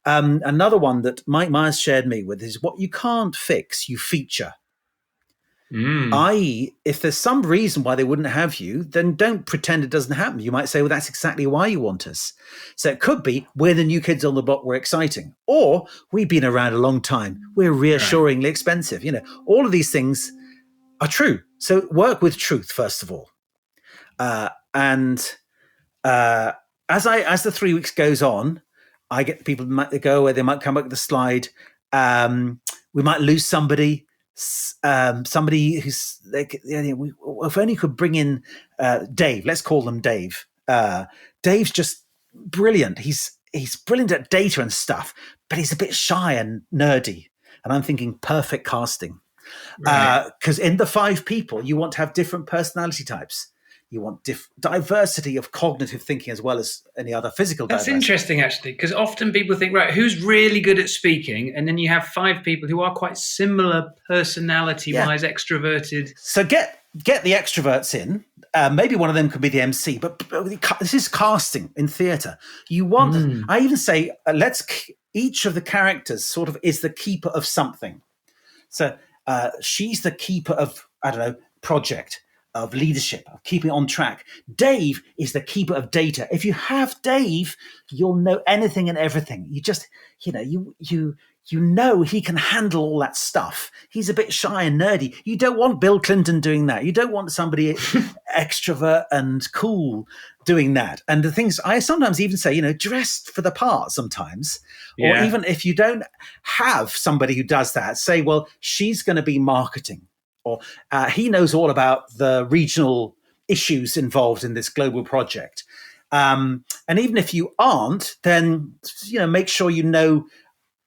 another one that Mike Myers shared me with is what you can't fix, you feature. I.e., if there's some reason why they wouldn't have you, then don't pretend it doesn't happen. You might say, well, that's exactly why you want us. So it could be, we're the new kids on the block, we're exciting. Or, we've been around a long time, we're reassuringly expensive. All of these things are true. So work with truth, first of all. As the 3 weeks goes on, I get people might go away, they might come back with the slide. We might lose somebody. Somebody who's if only could bring in Dave. Let's call them Dave. Dave's just brilliant. He's brilliant at data and stuff, but he's a bit shy and nerdy. And I'm thinking perfect casting, because in the 5 people, you want to have different personality types. You want diversity of cognitive thinking as well as any other physical diversity. That's interesting, actually, because often people think, right, who's really good at speaking? And then you have 5 people who are quite similar personality-wise, extroverted. So get the extroverts in. Maybe one of them could be the MC, but this is casting in theatre. You want, I even say, each of the characters sort of is the keeper of something. So she's the keeper of, I don't know, project, of leadership, of keeping on track. Dave is the keeper of data. If you have Dave, you'll know anything and everything. You just, you know he can handle all that stuff. He's a bit shy and nerdy. You don't want Bill Clinton doing that. You don't want somebody extrovert and cool doing that. And the things I sometimes even say, dressed for the part sometimes. Or even if you don't have somebody who does that, say, well, she's going to be marketing. Or he knows all about the regional issues involved in this global project. And even if you aren't, then make sure you know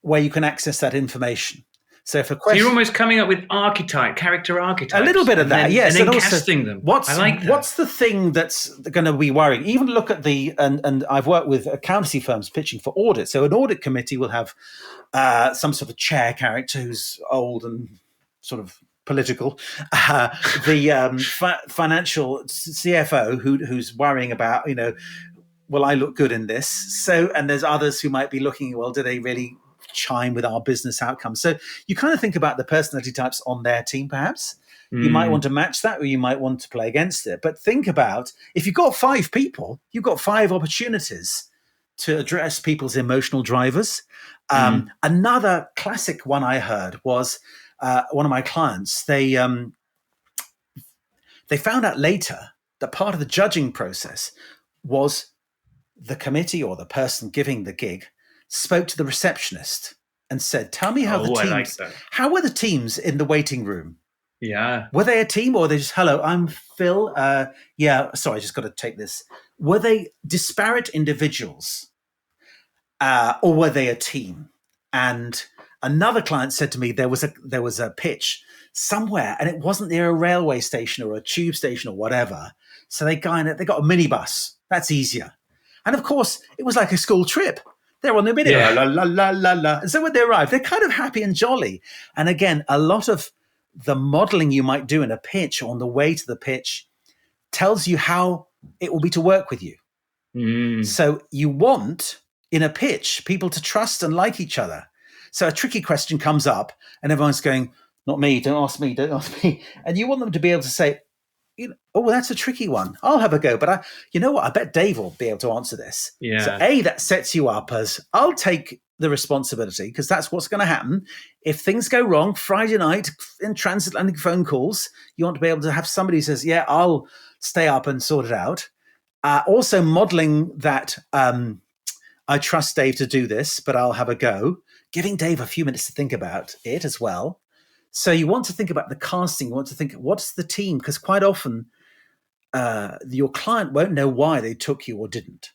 where you can access that information. So if a question, so you're almost coming up with character archetypes. A little bit of that, yes. And then casting them. I like that. What's the thing that's going to be worrying? Even look at and I've worked with accountancy firms pitching for audit. So an audit committee will have some sort of chair character who's old and sort of political, the financial CFO who's worrying about, will I look good in this? So, and there's others who might be looking, well, do they really chime with our business outcomes? So you kind of think about the personality types on their team, perhaps. You might want to match that, or you might want to play against it. But think about, if you've got 5 people, you've got 5 opportunities to address people's emotional drivers. Another classic one I heard was, one of my clients, they found out later that part of the judging process was the committee or the person giving the gig spoke to the receptionist and said, tell me how how were the teams in the waiting room? Yeah. Were they a team, or were they just, hello, I'm Phil. Sorry, I just got to take this. Were they disparate individuals, or were they a team? And another client said to me there was a pitch somewhere, and it wasn't near a railway station or a tube station or whatever. So they got a minibus. That's easier. And of course, it was like a school trip. They're on the minibus, la la la la la. And so when they arrive, they're kind of happy and jolly. And again, a lot of the modeling you might do in a pitch or on the way to the pitch tells you how it will be to work with you. So you want, in a pitch, people to trust and like each other. So a tricky question comes up and everyone's going, not me, don't ask me, don't ask me. And you want them to be able to say, oh, that's a tricky one. I'll have a go. But you know what? I bet Dave will be able to answer this. Yeah. So that sets you up as, I'll take the responsibility, because that's what's going to happen. If things go wrong Friday night in transatlantic phone calls, you want to be able to have somebody who says, yeah, I'll stay up and sort it out. Also modeling that I trust Dave to do this, but I'll have a go. Giving Dave a few minutes to think about it as well. So you want to think about the casting. You want to think, what's the team? Because quite often your client won't know why they took you or didn't.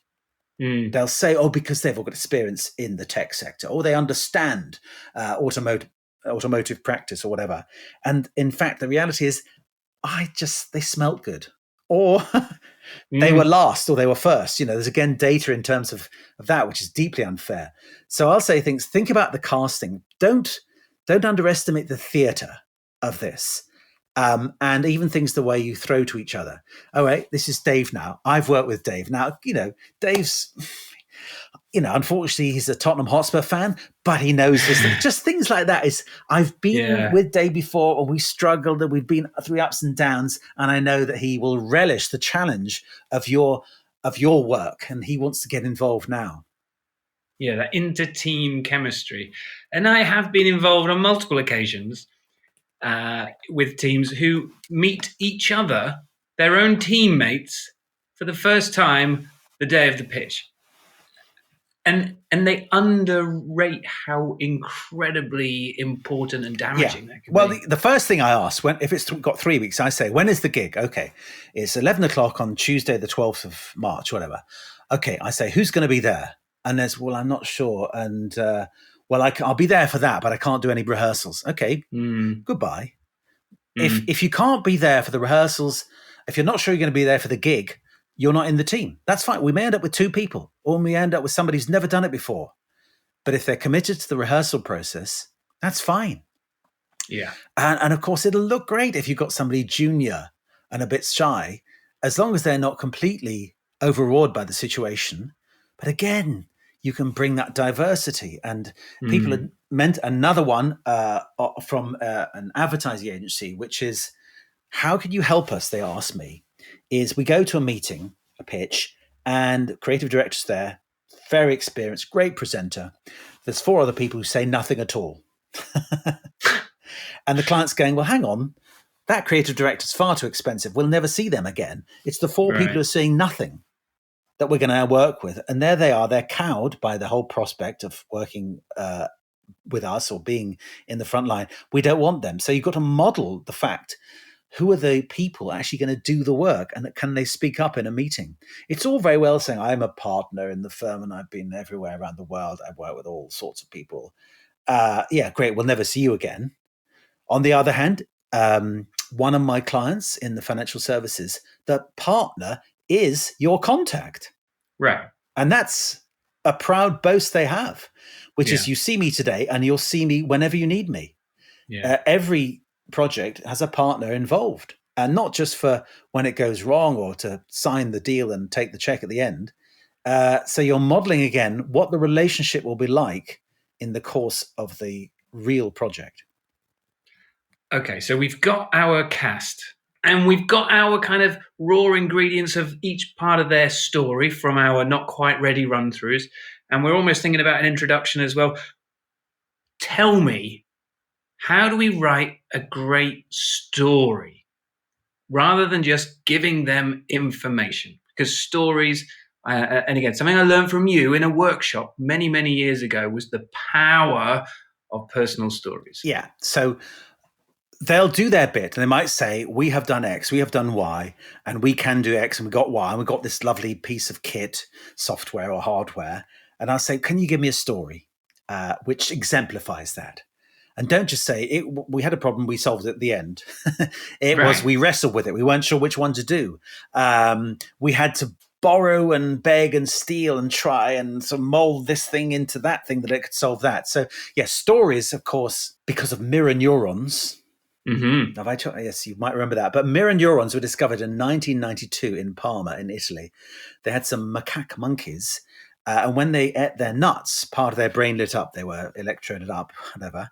They'll say, oh, because they've all got experience in the tech sector, or they understand automotive practice or whatever. And in fact, the reality is, they smelt good, or they were Mm. last or they were first. There's again data in terms of that, which is deeply unfair. So I'll say think about the casting. Don't underestimate the theatre of this. And even things the way you throw to each other. Oh, wait, this is Dave now. I've worked with Dave. Now, Dave's, unfortunately, he's a Tottenham Hotspur fan, but he knows this. Just things like that I've been with Dave before and we struggled and we've been through ups and downs. And I know that he will relish the challenge of your work and he wants to get involved now. Yeah, that inter-team chemistry. And I have been involved on multiple occasions with teams who meet each other, their own teammates, for the first time the day of the pitch. And they underrate how incredibly important and damaging that can be. Well, the first thing I ask, if it's got 3 weeks, I say, when is the gig? Okay, it's 11 o'clock on Tuesday, the 12th of March, whatever. Okay, I say, who's going to be there? And there's, well, I'm not sure. And, I'll be there for that, but I can't do any rehearsals. Okay, goodbye. If you can't be there for the rehearsals, if you're not sure you're going to be there for the gig, you're not in the team. That's fine. We may end up with 2 people, or we end up with somebody who's never done it before. But if they're committed to the rehearsal process, that's fine. Yeah. And of course, it'll look great if you've got somebody junior and a bit shy, as long as they're not completely overawed by the situation. But again, you can bring that diversity. And people had meant another one from an advertising agency, which is, how can you help us? They asked me. Is we go to a meeting, a pitch, and creative director's there, very experienced, great presenter. There's 4 other people who say nothing at all. And the client's going, well, hang on, that creative director's far too expensive. We'll never see them again. It's the 4 people who are saying nothing that we're going to work with. And there they are. They're cowed by the whole prospect of working with us or being in the front line. We don't want them. So you've got to model the fact, who are the people actually going to do the work, and can they speak up in a meeting? It's all very well saying, I'm a partner in the firm and I've been everywhere around the world. I've worked with all sorts of people. Yeah, great. We'll never see you again. On the other hand, one of my clients in the financial services, the partner is your contact. Right. And that's a proud boast they have, which is, you see me today and you'll see me whenever you need me. Yeah. Every project has a partner involved, and not just for when it goes wrong or to sign the deal and take the check at the end. So you're modeling again what the relationship will be like in the course of the real project. Okay, so we've got our cast and we've got our kind of raw ingredients of each part of their story from our not quite ready run throughs. And we're almost thinking about an introduction as well. Tell me, how do we write a great story rather than just giving them information? Because stories, and again, something I learned from you in a workshop many, many years ago was the power of personal stories. Yeah. So they'll do their bit and they might say, we have done X, we have done Y, and we can do X, and we got Y, and we got this lovely piece of kit, software or hardware. And I'll say, can you give me a story which exemplifies that? And don't just say, we had a problem, we solved it at the end. It was, we wrestled with it. We weren't sure which one to do. We had to borrow and beg and steal and try and sort of mold this thing into that thing that it could solve that. So, yes, stories, of course, because of mirror neurons. Mm-hmm. Yes, you might remember that. But mirror neurons were discovered in 1992 in Parma, in Italy. They had some macaque monkeys. And when they ate their nuts, part of their brain lit up. They were electroded up, whatever.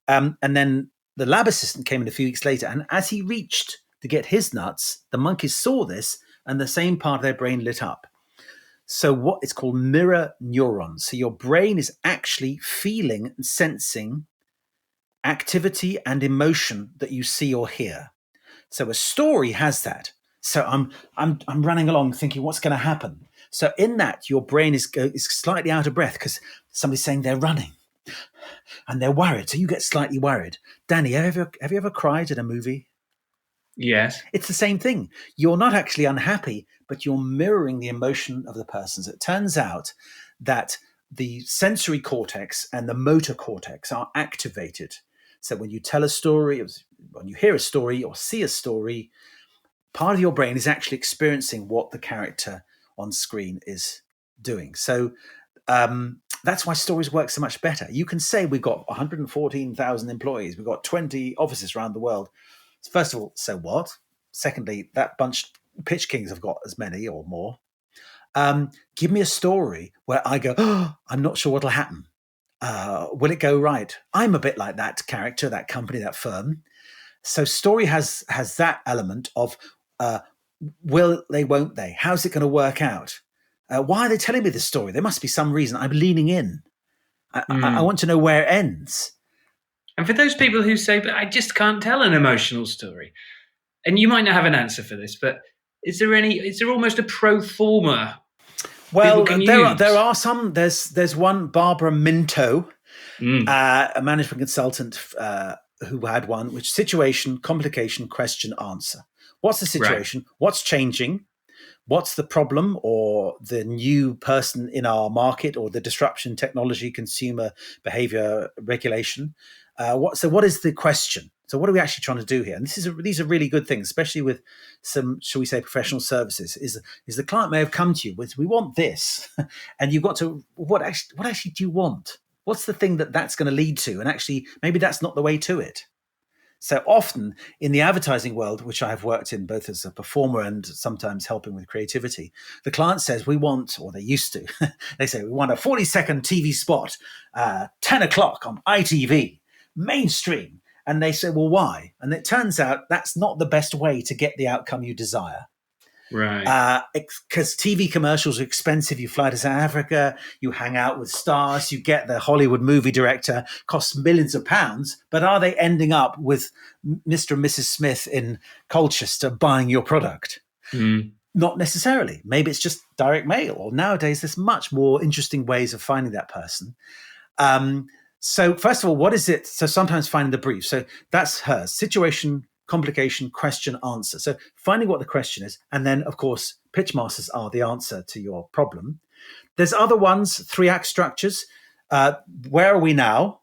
And then the lab assistant came in a few weeks later. And as he reached to get his nuts, the monkeys saw this and the same part of their brain lit up. So what it's called mirror neurons. So your brain is actually feeling and sensing activity and emotion that you see or hear. So a story has that. So I'm running along thinking, what's going to happen? So in that, your brain is slightly out of breath because somebody's saying they're running and they're worried. So you get slightly worried. Danny, have you ever cried at a movie? Yes. It's the same thing. You're not actually unhappy, but you're mirroring the emotion of the person. So it turns out that the sensory cortex and the motor cortex are activated. So when you tell a story, when you hear a story or see a story, part of your brain is actually experiencing what the character on screen is doing. So that's why stories work so much better. You can say we've got 114,000 employees, we've got 20 offices around the world. First of all, so what? Secondly, that bunch Pitch Kings have got as many or more. Give me a story where I go, oh, I'm not sure what'll happen. Will it go right? I'm a bit like that character, that company, that firm. So story has that element of will they, won't they? How's it going to work out? Why are they telling me this story? There must be some reason. I'm leaning in. I want to know where it ends. And for those people who say, but I just can't tell an emotional story, and you might not have an answer for this, but is there almost a pro forma? Well, there are some. There's one, Barbara Minto, a management consultant who had one, which situation, complication, question, answer. What's the situation? Right. What's changing? What's the problem or the new person in our market or the disruption, technology, consumer behavior, regulation? What is the question? So what are we actually trying to do here? And these are really good things, especially with some, shall we say, professional services. Is the client may have come to you with, we want this, and you've got to, what actually do you want? What's the thing that's going to lead to? And actually, maybe that's not the way to it. So often in the advertising world, which I have worked in both as a performer and sometimes helping with creativity, the client says we want, or they used to, they say we want a 40-second TV spot, 10 o'clock on ITV, mainstream. And they say, well, why? And it turns out that's not the best way to get the outcome you desire. Right. Because TV commercials are expensive. You fly to South Africa, you hang out with stars, you get the Hollywood movie director, costs millions of pounds. But are they ending up with Mr. and Mrs. Smith in Colchester buying your product? Not necessarily. Maybe it's just direct mail. Or nowadays, there's much more interesting ways of finding that person. So first of all, what is it? So sometimes finding the brief. So that's her situation, complication, question, answer. So finding what the question is. And then, of course, pitch masters are the answer to your problem. There's other ones, 3-act structures. Where are we now?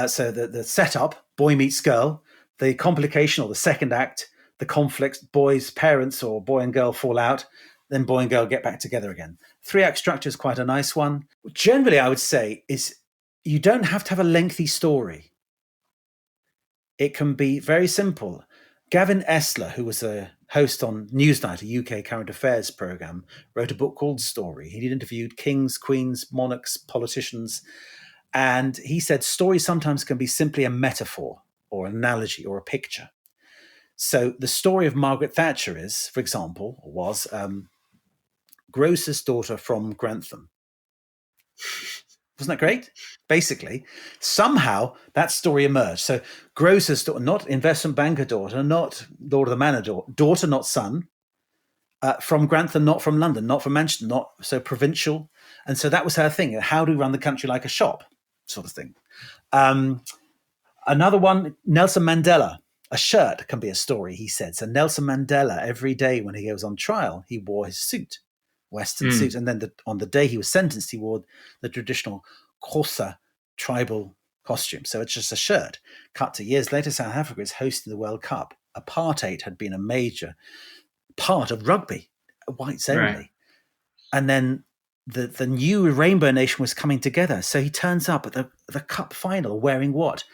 So the setup, boy meets girl. The complication or the second act, the conflict, boys, parents, or boy and girl fall out. Then boy and girl get back together again. 3-act structure is quite a nice one. Generally, I would say is you don't have to have a lengthy story. It can be very simple. Gavin Esler, who was a host on Newsnight, a UK current affairs program, wrote a book called Story. He interviewed kings, queens, monarchs, politicians, and he said story sometimes can be simply a metaphor or an analogy or a picture. So the story of Margaret Thatcher is, for example, was grocer's daughter from Grantham. Wasn't that great? Basically, somehow that story emerged. So grocer's daughter, not investment banker daughter, not Lord of the Manor daughter, not son, from Grantham, not from London, not from Manchester, not so provincial. And so that was her thing. How do we run the country like a shop sort of thing? Another one, Nelson Mandela. A shirt can be a story, he said. So Nelson Mandela, every day when he goes on trial, he wore his suit. Western suit, and then on the day he was sentenced, he wore the traditional Xhosa tribal costume. So it's just a shirt. Cut to years later, South Africa is hosting the World Cup. Apartheid had been a major part of rugby, whites only. Right. And then the new Rainbow Nation was coming together. So he turns up at the cup final wearing what?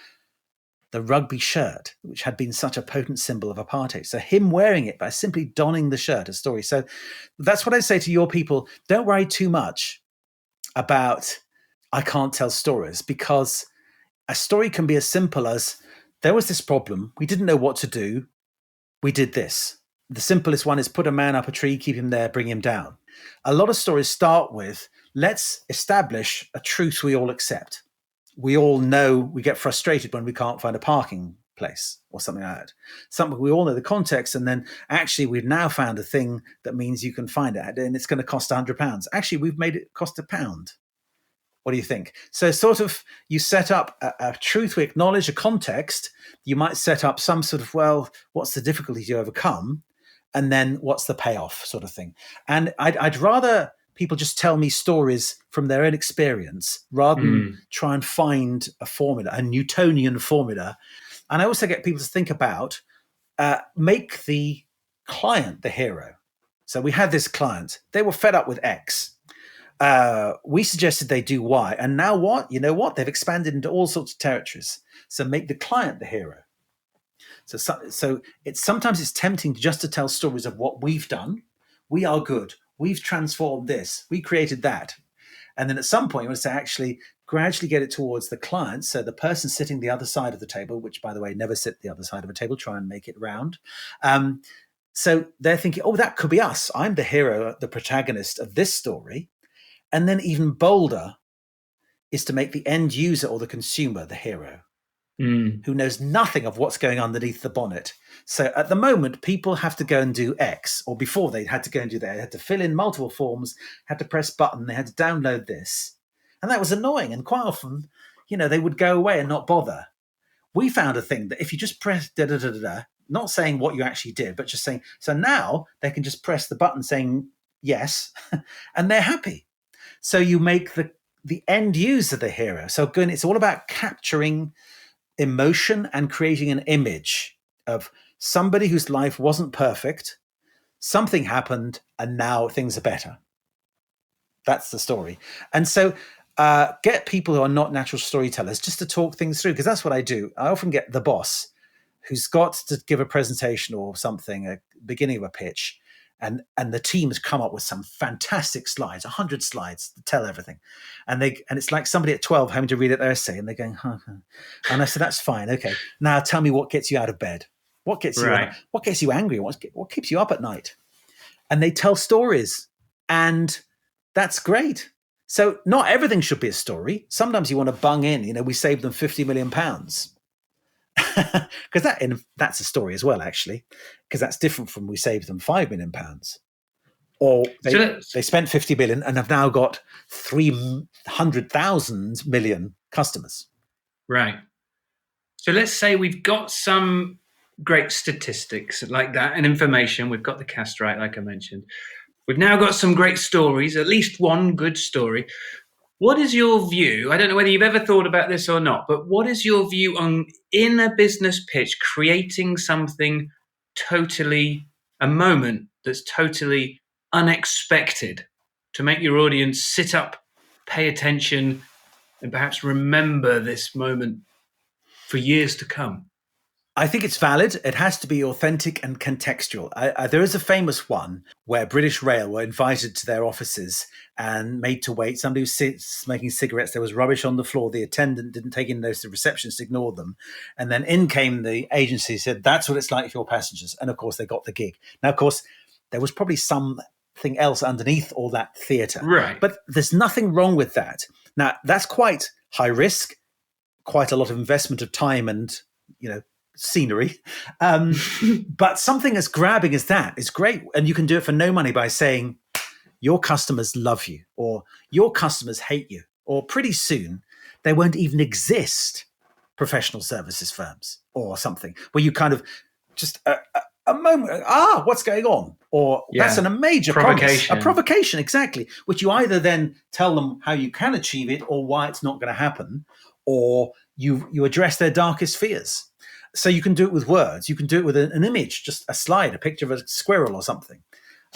The rugby shirt, which had been such a potent symbol of apartheid. So him wearing it by simply donning the shirt, a story. So that's what I say to your people. Don't worry too much about, I can't tell stories, because a story can be as simple as, there was this problem. We didn't know what to do. We did this. The simplest one is put a man up a tree, keep him there, bring him down. A lot of stories start with, let's establish a truth we all accept. We all know we get frustrated when we can't find a parking place or something like that. Something we all know the context, and then actually we've now found a thing that means you can find it, and it's going to cost £100. Actually, we've made it cost £1. What do you think? So sort of you set up a truth, we acknowledge a context. You might set up some sort of, well, what's the difficulty you overcome? And then what's the payoff sort of thing? And I'd rather people just tell me stories from their own experience rather than try and find a formula, a Newtonian formula. And I also get people to think about, make the client the hero. So we had this client. They were fed up with X. We suggested they do Y. And now what? You know what? They've expanded into all sorts of territories. So make the client the hero. So sometimes it's tempting just to tell stories of what we've done. We are good. We've transformed this. We created that. And then at some point, you want to say, actually, gradually get it towards the client. So the person sitting the other side of the table, which, by the way, never sit the other side of a table, try and make it round. So they're thinking, oh, that could be us. I'm the hero, the protagonist of this story. And then even bolder is to make the end user or the consumer the hero, who knows nothing of what's going underneath the bonnet. So at the moment, people have to go and do X, or before they had to go and do that, they had to fill in multiple forms, had to press button, they had to download this. And that was annoying. And quite often, they would go away and not bother. We found a thing that if you just press da-da-da-da-da, not saying what you actually did, but just saying, so now they can just press the button saying yes, and they're happy. So you make the end user the hero. So again, it's all about capturing emotion and creating an image of somebody whose life wasn't perfect, something happened, and now things are better. That's the story. And so get people who are not natural storytellers just to talk things through, because that's what I do. I often get the boss who's got to give a presentation or something, a beginning of a pitch, and the team has come up with some fantastic slides, 100 slides to tell everything. And it's like somebody at 12 having to read their essay, and they're going, huh. And I said, that's fine. Okay. Now tell me what gets you out of bed. What gets you angry? What keeps you up at night? And they tell stories, and that's great. So not everything should be a story. Sometimes you want to bung in, we saved them £50 million. Because that's a story as well, actually, because that's different from we saved them £5 million. Or they spent 50 billion and have now got 300,000 million customers. Right. So let's say we've got some great statistics like that and information. We've got the cast right, like I mentioned. We've now got some great stories, at least one good story. What is your view? I don't know whether you've ever thought about this or not, but what is your view on, in a business pitch, creating something a moment that's totally unexpected to make your audience sit up, pay attention, and perhaps remember this moment for years to come? I think it's valid. It has to be authentic and contextual. There is a famous one where British Rail were invited to their offices and made to wait. Somebody was smoking cigarettes. There was rubbish on the floor. The attendant didn't take in notice. The receptionist ignored them. And then in came the agency, said, that's what it's like for your passengers. And of course, they got the gig. Now, of course, there was probably something else underneath all that theatre. Right. But there's nothing wrong with that. Now, that's quite high risk, quite a lot of investment of time and, scenery. But something as grabbing as that is great. And you can do it for no money by saying your customers love you or your customers hate you. Or pretty soon there won't even exist professional services firms or something where you kind of just a moment, what's going on? Or that's a major provocation. Promise, a provocation, exactly, which you either then tell them how you can achieve it or why it's not going to happen, or you address their darkest fears. So you can do it with words. You can do it with an image, just a slide, a picture of a squirrel or something.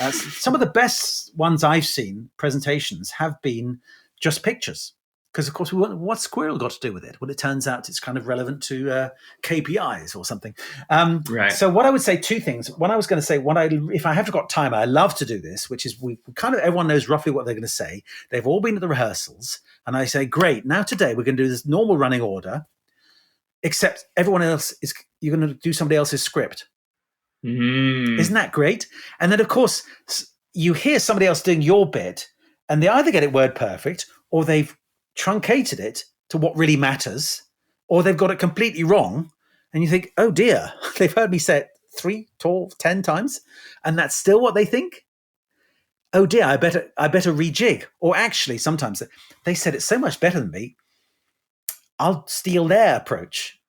Some of the best ones I've seen, presentations, have been just pictures. Because, of course, what's squirrel got to do with it? Well, it turns out it's kind of relevant to KPIs or something. Right. So what I would say, two things. One, I was going to say, if I have got time, I love to do this, which is everyone knows roughly what they're going to say. They've all been at the rehearsals. And I say, great, now today we're going to do this normal running order. Except everyone else you're going to do somebody else's script. Isn't that great? And then, of course, you hear somebody else doing your bit, and they either get it word perfect, or they've truncated it to what really matters, or they've got it completely wrong. And you think, oh dear, they've heard me say it 3, 12, 10 times, and that's still what they think. Oh dear, I better rejig. Or actually, sometimes they said it so much better than me, I'll steal their approach.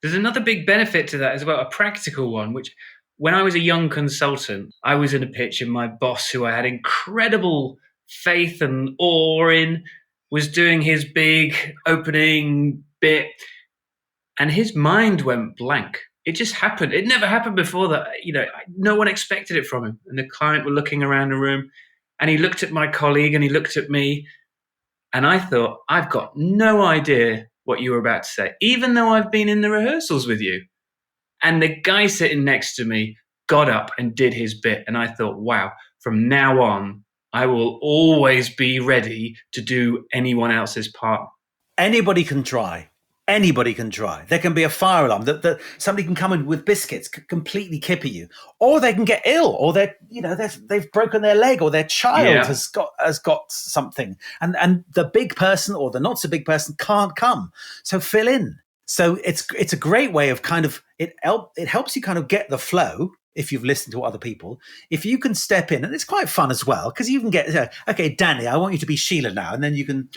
There's another big benefit to that as well, a practical one, which when I was a young consultant, I was in a pitch and my boss, who I had incredible faith and awe in, was doing his big opening bit and his mind went blank. it just happened. It never happened before that, no one expected it from him. And the client were looking around the room and he looked at my colleague and he looked at me. And I thought, I've got no idea what you were about to say, even though I've been in the rehearsals with you. And the guy sitting next to me got up and did his bit. And I thought, wow, from now on, I will always be ready to do anyone else's part. Anybody can try. Anybody can try. There can be a fire alarm that somebody can come in with biscuits, completely kipper you, or they can get ill, or they've broken their leg, or their child has got something, and the big person or the not so big person can't come. So fill in. So it's a great way of kind of it helps you kind of get the flow. If you've listened to other people, if you can step in, and it's quite fun as well, because you can get, okay, Danny, I want you to be Sheila now. And then you can,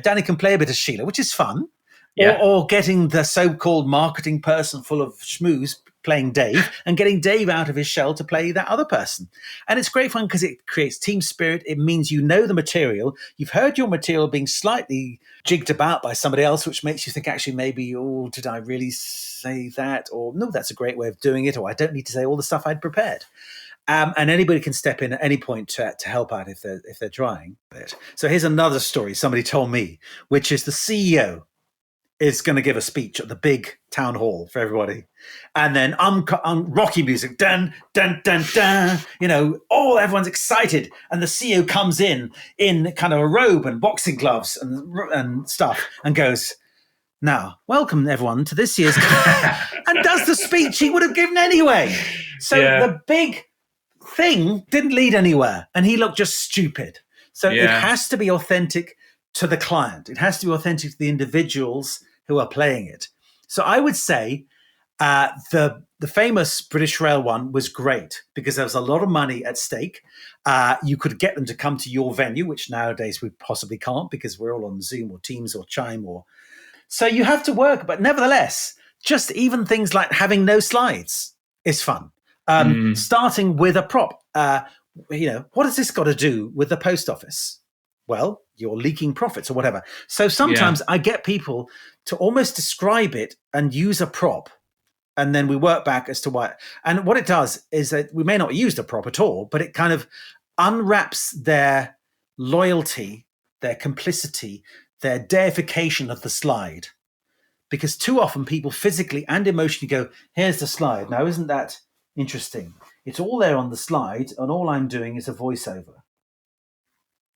Danny can play a bit of Sheila, which is fun. Yeah. Or getting the so-called marketing person full of schmooze playing Dave and getting Dave out of his shell to play that other person. And it's great fun because it creates team spirit. It means you know the material. You've heard your material being slightly jigged about by somebody else, which makes you think, actually, maybe, oh, did I really say that? Or no, that's a great way of doing it. Or I don't need to say all the stuff I'd prepared. And anybody can step in at any point to help out if they're trying it. So here's another story somebody told me, which is the CEO is going to give a speech at the big town hall for everybody. And then rocky music, dun, dun, dun, dun, everyone's excited. And the CEO comes in kind of a robe and boxing gloves and stuff and goes, now, welcome everyone to this year's, and does the speech he would have given anyway. So the big thing didn't lead anywhere and he looked just stupid. So it has to be authentic to the client. It has to be authentic to the individuals who are playing it. So I would say the famous British Rail one was great because there was a lot of money at stake. You could get them to come to your venue, which nowadays we possibly can't because we're all on Zoom or Teams or Chime. So you have to work. But nevertheless, just even things like having no slides is fun. Starting with a prop. What has this got to do with the post office? Well, you're leaking profits or whatever. So sometimes I get people to almost describe it and use a prop. And then we work back as to why. And what it does is that we may not use the prop at all, but it kind of unwraps their loyalty, their complicity, their deification of the slide. Because too often people physically and emotionally go, here's the slide. Now, isn't that interesting? It's all there on the slide, and all I'm doing is a voiceover.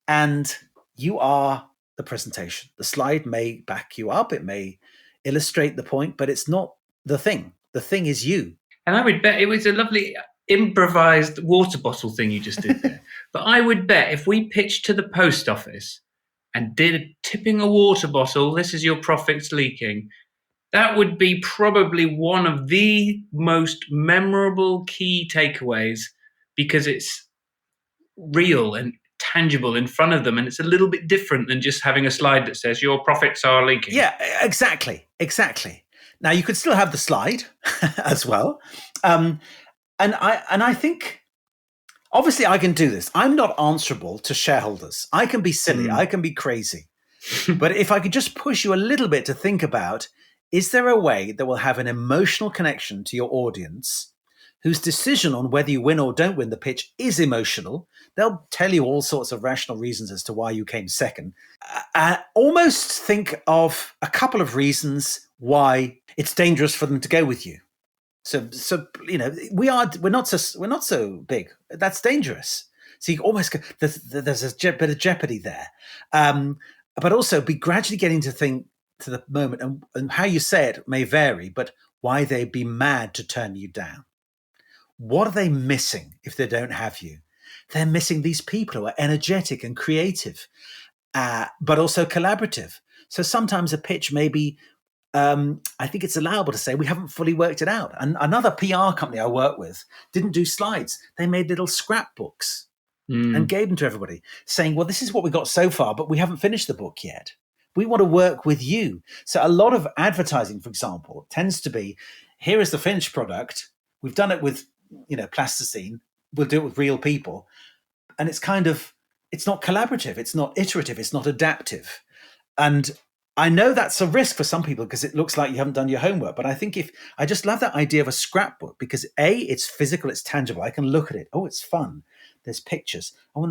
And you are the presentation. The slide may back you up. It may illustrate the point, but it's not the thing. The thing is you. And I would bet it was a lovely improvised water bottle thing you just did there. But I would bet if we pitched to the post office and did tipping a water bottle, this is your profits leaking, that would be probably one of the most memorable key takeaways because it's real and tangible in front of them, and it's a little bit different than just having a slide that says your profits are leaking. Yeah, exactly. Now you could still have the slide as well, and I think obviously I can do this. I'm not answerable to shareholders. I can be silly, I can be crazy, but if I could just push you a little bit to think about, is there a way that will have an emotional connection to your audience whose decision on whether you win or don't win the pitch is emotional? They'll tell you all sorts of rational reasons as to why you came second. Almost think of a couple of reasons why it's dangerous for them to go with you. So we're not so big. That's dangerous. So you almost go, there's a bit of jeopardy there, but also be gradually getting to think to the moment, and how you say it may vary, but why they'd be mad to turn you down. What are they missing if they don't have you? They're missing these people who are energetic and creative, but also collaborative. So sometimes a pitch may be, I think it's allowable to say, we haven't fully worked it out. And another PR company I work with didn't do slides. They made little scrapbooks and gave them to everybody saying, well, this is what we got so far, but we haven't finished the book yet. We want to work with you. So a lot of advertising, for example, tends to be, here is the finished product. We've done it with, plasticine. We'll do it with real people. And it's not collaborative. It's not iterative. It's not adaptive. And I know that's a risk for some people because it looks like you haven't done your homework. But I think I just love that idea of a scrapbook because it's physical, it's tangible. I can look at it. Oh, it's fun. There's pictures. And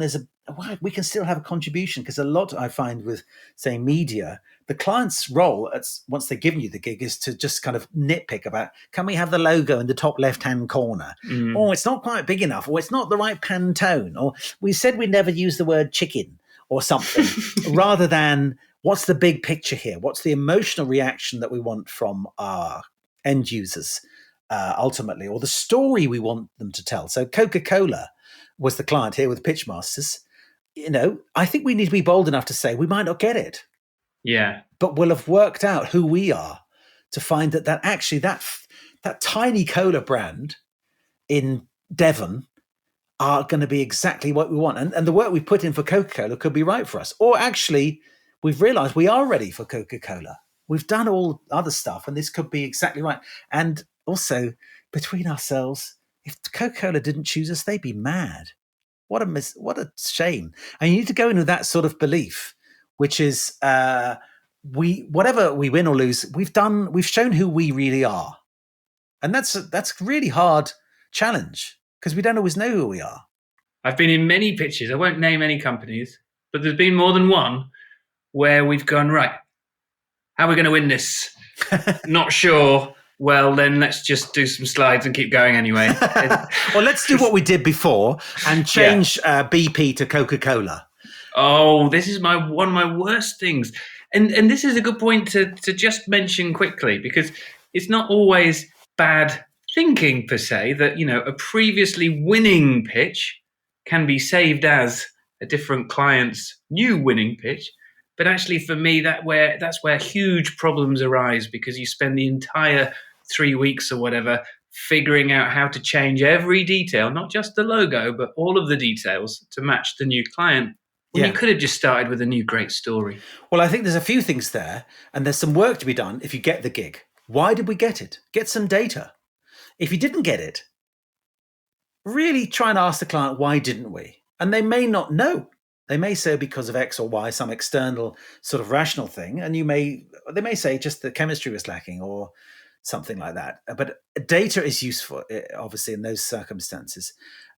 when we can still have a contribution because a lot I find with, say, media, the client's role, once they've given you the gig, is to just kind of nitpick about, can we have the logo in the top left-hand corner? Or it's not quite big enough, or it's not the right Pantone, or we said we'd never use the word chicken or something, rather than what's the big picture here? What's the emotional reaction that we want from our end users ultimately, or the story we want them to tell? So Coca-Cola was the client here with Pitchmasters. I think we need to be bold enough to say we might not get it. Yeah. But we'll have worked out who we are to find that actually that tiny cola brand in Devon are going to be exactly what we want. And the work we put in for Coca-Cola could be right for us. Or actually, we've realized we are ready for Coca-Cola. We've done all other stuff, and this could be exactly right. And also, between ourselves, if Coca-Cola didn't choose us, they'd be mad. What a shame. And you need to go in with that sort of belief, which is whatever we win or lose, we've shown who we really are. And that's a really hard challenge because we don't always know who we are. I've been in many pitches. I won't name any companies, but there's been more than one where we've gone, right, how are we going to win this? Not sure. Well, then let's just do some slides and keep going anyway. Well, let's do what we did before and change BP to Coca-Cola. Oh, this is one of my worst things. And this is a good point to just mention quickly, because it's not always bad thinking per se that, a previously winning pitch can be saved as a different client's new winning pitch. But actually, for me, that's where huge problems arise, because you spend the entire 3 weeks or whatever figuring out how to change every detail, not just the logo, but all of the details to match the new client. Well, you could have just started with a new great story. Well, I think there's a few things there, and there's some work to be done if you get the gig. Why did we get it? Get some data. If you didn't get it, really try and ask the client, why didn't we? And they may not know. They may say because of X or Y, some external sort of rational thing, and they may say just the chemistry was lacking or something like that. But data is useful, obviously, in those circumstances.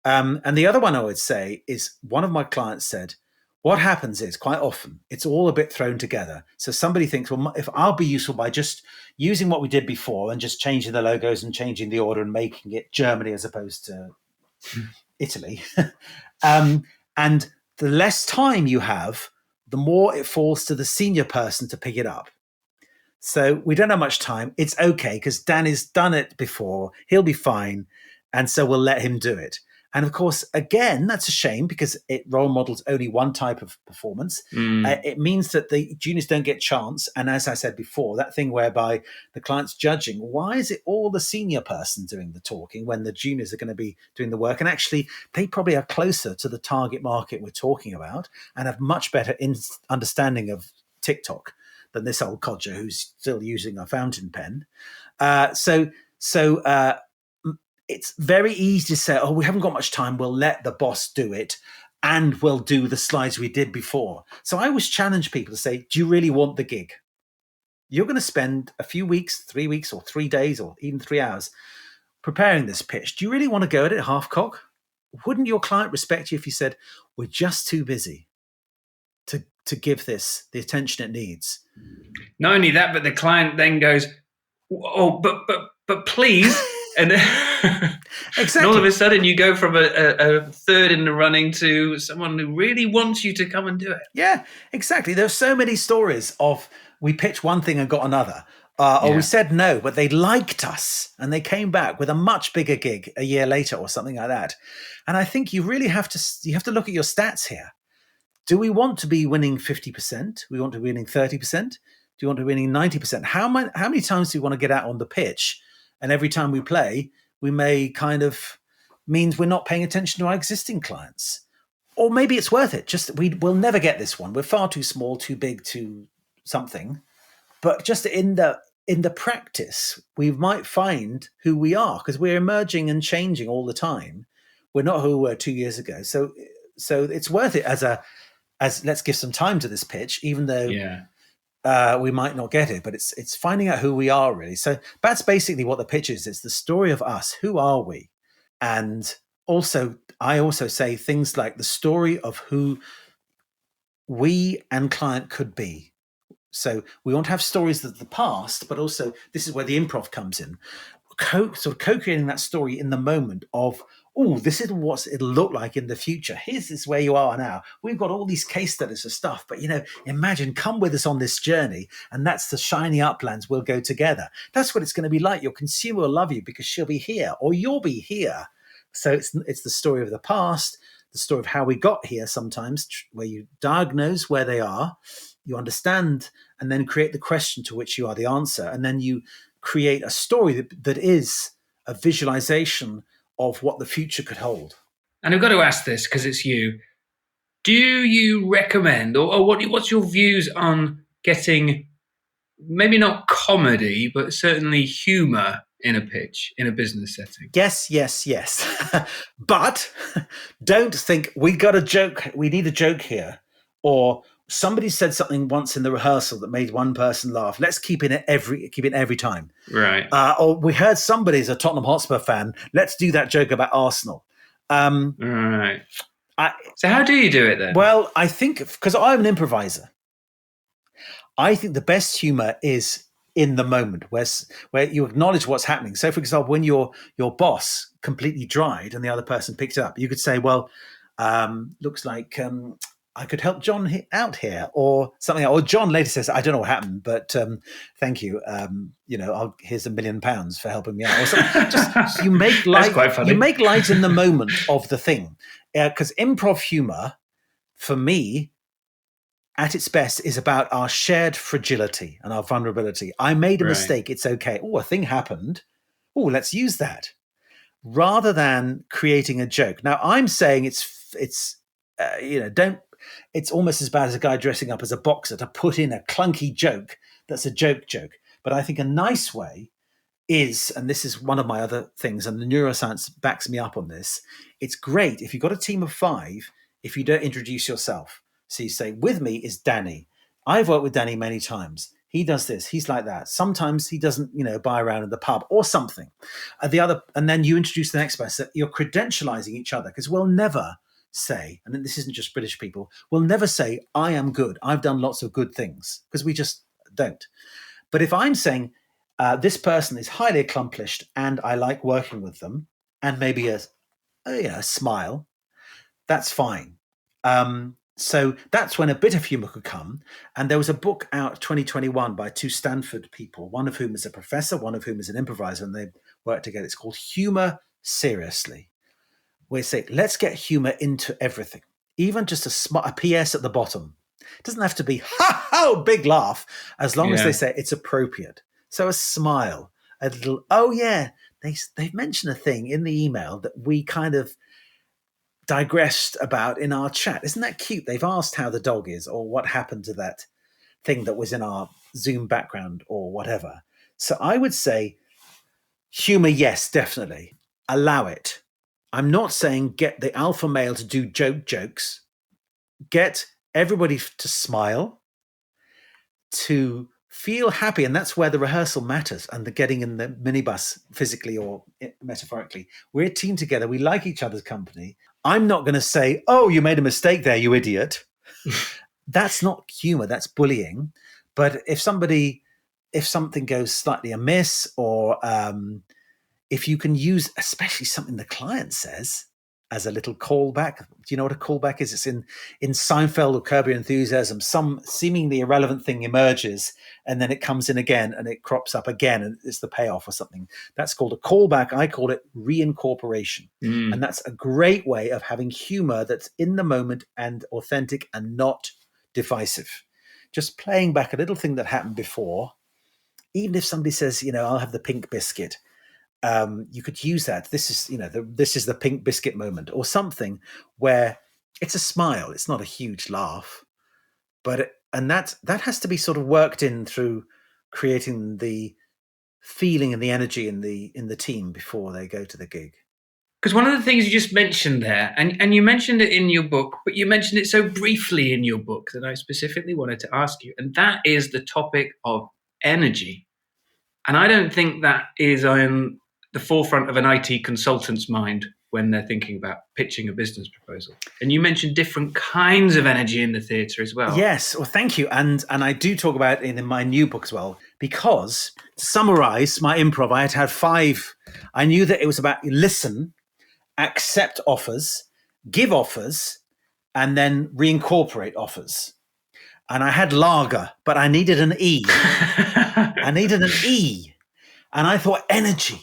And the other one I would say is one of my clients said, what happens is quite often it's all a bit thrown together. So somebody thinks, well, if I'll be useful by just using what we did before and just changing the logos and changing the order and making it Germany as opposed to Italy. And the less time you have, the more it falls to the senior person to pick it up. So we don't have much time. It's okay because Danny's done it before. He'll be fine. And so we'll let him do it. And of course, again, that's a shame because it role models only one type of performance. It means that the juniors don't get chance. And as I said before, that thing whereby the client's judging, why is it all the senior person doing the talking when the juniors are going to be doing the work? And actually, they probably are closer to the target market we're talking about and have much better understanding of TikTok than this old codger who's still using a fountain pen. So it's very easy to say, we haven't got much time. We'll let the boss do it and we'll do the slides we did before. So I always challenge people to say, do you really want the gig? You're going to spend a few weeks, 3 weeks or 3 days or even 3 hours preparing this pitch. Do you really want to go at it half cock? Wouldn't your client respect you if you said, we're just too busy to give this the attention it needs? Not only that, but the client then goes, oh, but please. And exactly. And all of a sudden you go from a third in the running to someone who really wants you to come and do it. Yeah, exactly. There's so many stories of we pitched one thing and got another. Or we said no, but they liked us and they came back with a much bigger gig a year later or something like that. And I think you really have to look at your stats here. Do we want to be winning 50%? Do we want to be winning 30%? Do you want to be winning 90%? How many times do we want to get out on the pitch? And every time we play, we may kind of means we're not paying attention to our existing clients. Or maybe it's worth it. Just we'll never get this one. We're far too small, too big, too something. But just in the practice, we might find who we are because we're emerging and changing all the time. We're not who we were 2 years ago. So it's worth it as let's give some time to this pitch, even though we might not get it, but it's finding out who we are really. So that's basically what the pitch is. It's the story of us. Who are we? And also, I also say things like the story of who we and client could be. So we want to have stories of the past, but also this is where the improv comes in. Sort of co-creating that story in the moment of, oh, this is what it'll look like in the future. Here's this where you are now. We've got all these case studies of stuff, but imagine, come with us on this journey, and that's the shiny uplands. We'll go together. That's what it's going to be like. Your consumer will love you because she'll be here, or you'll be here. So it's the story of the past, the story of how we got here. Sometimes where you diagnose where they are, you understand, and then create the question to which you are the answer, and then you create a story that is a visualization of what the future could hold. And I've got to ask this because it's you. Do you recommend, or what's your views on getting maybe not comedy, but certainly humor in a pitch, in a business setting? Yes. But don't think we got a joke. We need a joke here. Or somebody said something once in the rehearsal that made one person laugh. Let's keep it every time. Right. Or we heard somebody's a Tottenham Hotspur fan. Let's do that joke about Arsenal. Right. So how do you do it then? Well, I think because I'm an improviser, I think the best humor is in the moment where you acknowledge what's happening. So, for example, when your boss completely dried and the other person picked it up, you could say, well, looks like I could help John out here, or something. Or John later says, I don't know what happened, but thank you. Here's £1 million for helping me out. Or something. Just you make light. That's quite funny. You make light in the moment of the thing, because improv humor, for me, at its best, is about our shared fragility and our vulnerability. I made a mistake. It's okay. Oh, a thing happened. Oh, let's use that, rather than creating a joke. Now, I'm saying it's almost as bad as a guy dressing up as a boxer to put in a clunky joke that's a joke. But I think a nice way is, and this is one of my other things, and the neuroscience backs me up on this, it's great if you've got a team of 5, if you don't introduce yourself. So you say, with me is Danny. I've worked with Danny many times. He does this. He's like that. Sometimes he doesn't, buy around in the pub or something. And then you introduce the next person. You're credentializing each other, because we'll never say, and this isn't just British people, we'll never say, I am good. I've done lots of good things, because we just don't. But if I'm saying this person is highly accomplished and I like working with them, and maybe a smile, that's fine. So that's when a bit of humor could come. And there was a book out 2021 by 2 Stanford people, one of whom is a professor, one of whom is an improviser, and they work together. It's called Humor Seriously. We say, let's get humor into everything, even just a PS at the bottom. It doesn't have to be big laugh, as long as they say it's appropriate. So a smile, a little, oh yeah, they've mentioned a thing in the email that we kind of digressed about in our chat. Isn't that cute? They've asked how the dog is, or what happened to that thing that was in our Zoom background, or whatever. So I would say humor, yes, definitely. Allow it. I'm not saying get the alpha male to do jokes. Get everybody to smile, to feel happy. And that's where the rehearsal matters, and the getting in the minibus physically or metaphorically. We're a team together. We like each other's company. I'm not going to say, oh, you made a mistake there, you idiot. That's not humor. That's bullying. But if something goes slightly amiss, or if you can use, especially something the client says, as a little callback. Do you know what a callback is? It's in Seinfeld or Curb Your Enthusiasm. Some seemingly irrelevant thing emerges, and then it comes in again, and it crops up again, and it's the payoff or something. That's called a callback. I call it reincorporation. And that's a great way of having humor that's in the moment and authentic and not divisive. Just playing back a little thing that happened before. Even if somebody says, I'll have the pink biscuit. You could use that. This is, this is the pink biscuit moment, or something where it's a smile. It's not a huge laugh, but that has to be sort of worked in through creating the feeling and the energy in the team before they go to the gig. Because one of the things you just mentioned there, and you mentioned it in your book, but you mentioned it so briefly in your book that I specifically wanted to ask you, and that is the topic of energy. And I don't think that is on the forefront of an IT consultant's mind when they're thinking about pitching a business proposal. And you mentioned different kinds of energy in the theatre as well. Yes, well, thank you. And I do talk about it in my new book as well, because to summarize my improv, I had to have 5. I knew that it was about listen, accept offers, give offers, and then reincorporate offers. And I had lager, but I needed an E. I needed an E. And I thought energy,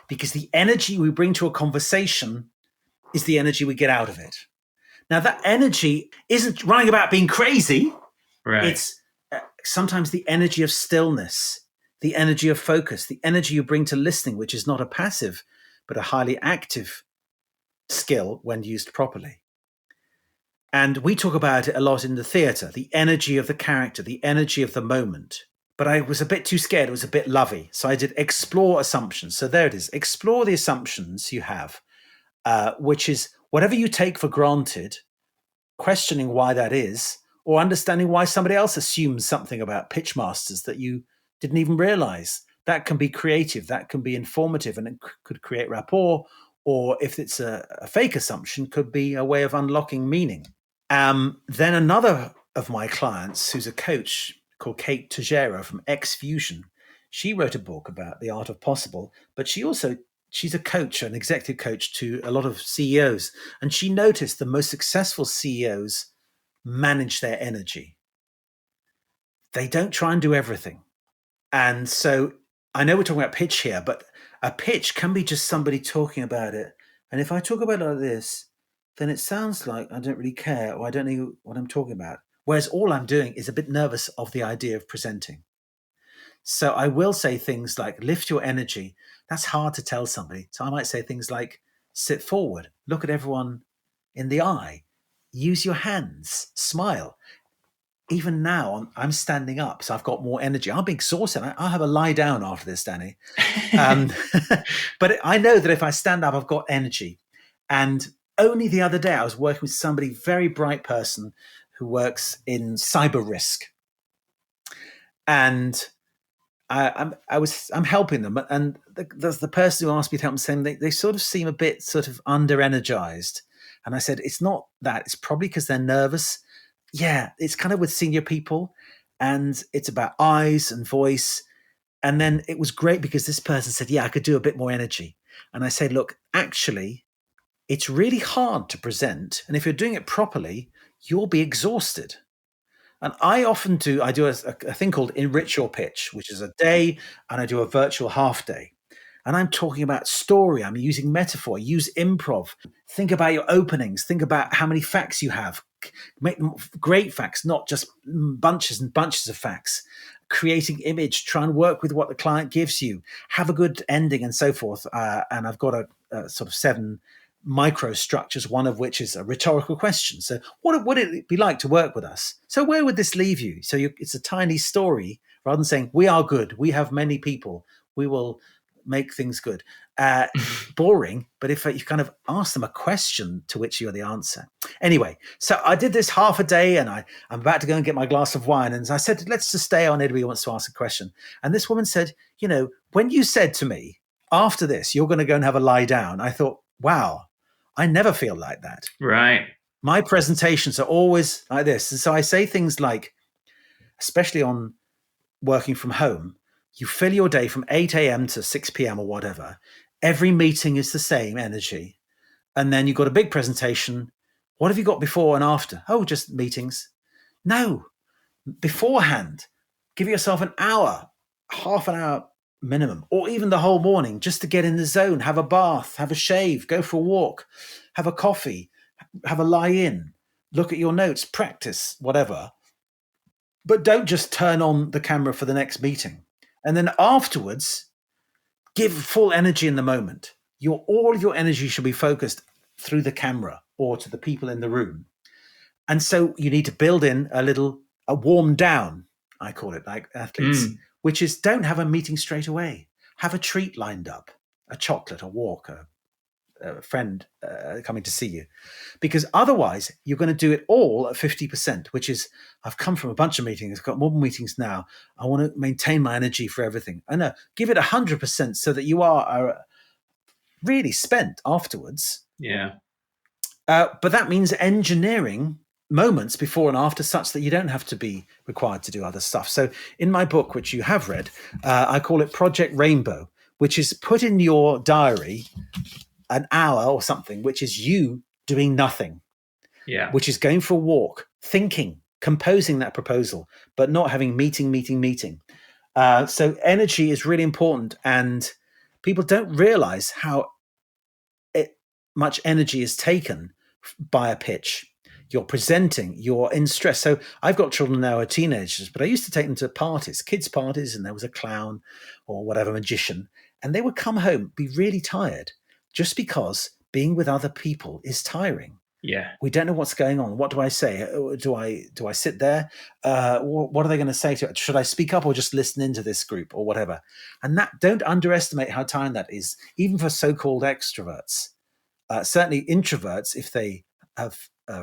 because the energy we bring to a conversation is the energy we get out of it. Now, that energy isn't running about being crazy. Right. It's sometimes the energy of stillness, the energy of focus, the energy you bring to listening, which is not a passive, but a highly active skill when used properly. And we talk about it a lot in the theatre, the energy of the character, the energy of the moment. But I was a bit too scared. It was a bit lovey. So I did explore assumptions. So there it is. Explore the assumptions you have, which is whatever you take for granted, questioning why that is, or understanding why somebody else assumes something about pitch masters that you didn't even realize. That can be creative. That can be informative, and it could create rapport. Or if it's a fake assumption, could be a way of unlocking meaning. Then another of my clients, who's a coach called Kate Tejera from X Fusion, she wrote a book about the art of possible, but she's a coach, an executive coach to a lot of CEOs. And she noticed the most successful CEOs manage their energy. They don't try and do everything. And so I know we're talking about pitch here, but a pitch can be just somebody talking about it. And if I talk about it like this, then it sounds like I don't really care, or I don't know what I'm talking about. Whereas all I'm doing is a bit nervous of the idea of presenting. So I will say things like lift your energy. That's hard to tell somebody. So I might say things like sit forward, look at everyone in the eye, use your hands, smile. Even now, I'm standing up, so I've got more energy. I'll be exhausted. I'll have a lie down after this, Danny. But I know that if I stand up, I've got energy. And only the other day, I was working with somebody, very bright person who works in cyber risk. And I'm helping them. And the person who asked me to help them saying they sort of seem a bit sort of under-energized. And I said, it's not that. It's probably because they're nervous. Yeah, it's kind of with senior people, and it's about eyes and voice. And then it was great because this person said, yeah, I could do a bit more energy. And I said, look, actually, it's really hard to present. And if you're doing it properly, you'll be exhausted. And I often do a thing called Enrich Your Pitch, which is a day, and I do a virtual half day. And I'm talking about story. I'm using metaphor, use improv. Think about your openings. Think about how many facts you have. Make them great facts, not just bunches and bunches of facts. Creating image, try and work with what the client gives you. Have a good ending and so forth. And I've got a sort of 7 micro structures, one of which is a rhetorical question. So what would it be like to work with us? So where would this leave you? So it's a tiny story rather than saying, we are good. We have many people. We will make things good. Boring, but if you kind of ask them a question to which you're the answer. Anyway, so I did this half a day, and I'm about to go and get my glass of wine. And I said, let's just stay on. Anybody wants to ask a question. And this woman said, when you said to me, after this, you're going to go and have a lie down, I thought, wow, I never feel like that. Right. My presentations are always like this. And so I say things like, especially on working from home, you fill your day from 8 a.m. to 6 p.m. or whatever. Every meeting is the same energy. And then you've got a big presentation. What have you got before and after? Oh, just meetings. No, beforehand, give yourself an hour, half an hour minimum, or even the whole morning just to get in the zone. Have a bath, have a shave, go for a walk, have a coffee, have a lie in, look at your notes, practice, whatever. But don't just turn on the camera for the next meeting. And then afterwards, give full energy in the moment. All of your energy should be focused through the camera or to the people in the room. And so you need to build in a warm down, I call it, like athletes, which is don't have a meeting straight away. Have a treat lined up, a chocolate, a walk, a friend coming to see you, because otherwise you're going to do it all at 50%, which is, I've come from a bunch of meetings, I've got more meetings now. I want to maintain my energy for everything. I know, give it 100% so that you are really spent afterwards. Yeah. But that means engineering moments before and after such that you don't have to be required to do other stuff. So in my book, which you have read, I call it Project Rainbow, which is put in your diary an hour or something, which is you doing nothing, which is going for a walk, thinking, composing that proposal, but not having meeting. So energy is really important, and people don't realize how much energy is taken by a pitch. You're presenting, you're in stress. So I've got children now who are teenagers, but I used to take them to parties, kids' parties, and there was a clown or whatever, magician, and they would come home, be really tired, just because being with other people is tiring. Yeah. We don't know what's going on. What do I say? Do I sit there? What are they going to say to it? Should I speak up or just listen into this group or whatever? And that, don't underestimate how tiring that is, even for so-called extroverts. Certainly introverts, if they have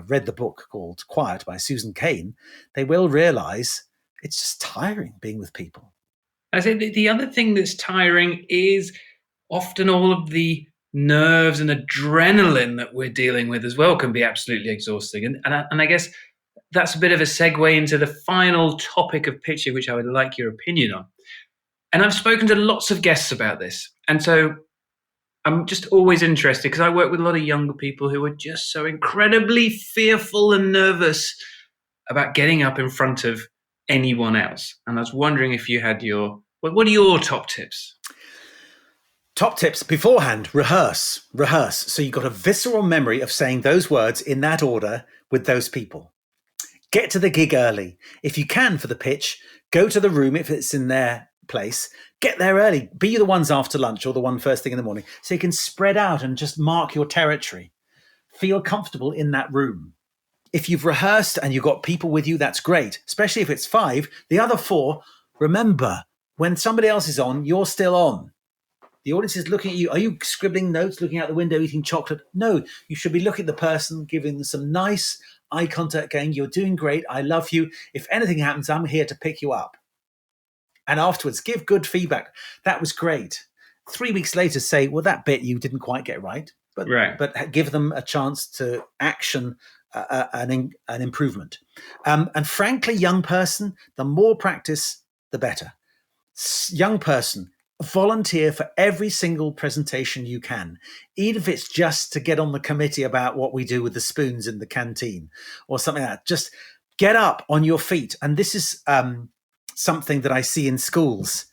read the book called Quiet by Susan Cain, they will realize it's just tiring being with people. I say the other thing that's tiring is often all of the nerves and adrenaline that we're dealing with as well can be absolutely exhausting. And I guess that's a bit of a segue into the final topic of pitching, which I would like your opinion on. And I've spoken to lots of guests about this. And so I'm just always interested, because I work with a lot of younger people who are just so incredibly fearful and nervous about getting up in front of anyone else. And I was wondering if you had what are your top tips? Top tips beforehand: rehearse. So you've got a visceral memory of saying those words in that order with those people. Get to the gig early. If you can, for the pitch, go to the room if it's in their place. Get there early. Be the ones after lunch or the one first thing in the morning, so you can spread out and just mark your territory. Feel comfortable in that room. If you've rehearsed and you've got people with you, that's great, especially if it's 5. The other 4, remember, when somebody else is on, you're still on. The audience is looking at you. Are you scribbling notes, looking out the window, eating chocolate? No, you should be looking at the person, giving them some nice eye contact, going, you're doing great, I love you. If anything happens, I'm here to pick you up. And afterwards, give good feedback. That was great. 3 weeks later, say, well, that bit you didn't quite get right. But give them a chance to action an improvement. And frankly, young person, the more practice, the better. Young person, volunteer for every single presentation you can, even if it's just to get on the committee about what we do with the spoons in the canteen or something like that. Just get up on your feet. And this is something that I see in schools.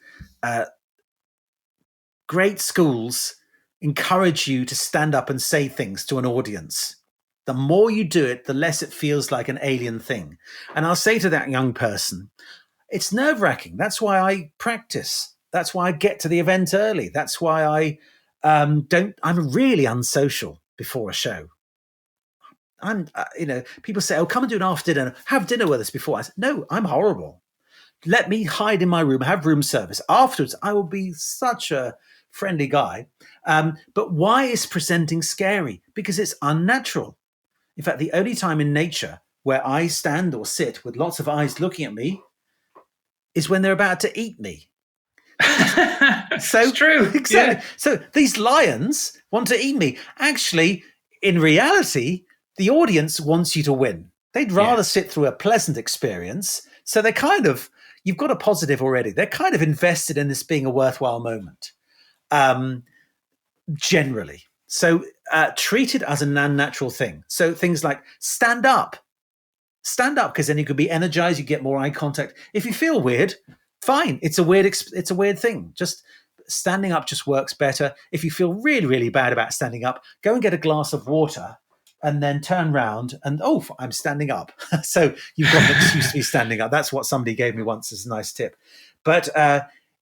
Great schools encourage you to stand up and say things to an audience. The more you do it, the less it feels like an alien thing. And I'll say to that young person, it's nerve-wracking. That's why I practice. That's why I get to the event early. That's why I'm really unsocial before a show. People say, oh, come and do an after dinner. Have dinner with us before. I said, no, I'm horrible. Let me hide in my room, have room service. Afterwards, I will be such a friendly guy. But why is presenting scary? Because it's unnatural. In fact, the only time in nature where I stand or sit with lots of eyes looking at me is when they're about to eat me. So it's true. Exactly. Yeah. So these lions want to eat me. Actually, in reality, the audience wants you to win. They'd rather sit through a pleasant experience. So they're you've got a positive already. They're kind of invested in this being a worthwhile moment, generally. So treat it as an unnatural thing. So things like stand up, because then you could be energized. You get more eye contact. If you feel weird, fine. It's a weird thing. Just standing up just works better. If you feel really, really bad about standing up, go and get a glass of water and then turn round and, oh, I'm standing up. So you've got an excuse to be standing up. That's what somebody gave me once as a nice tip. But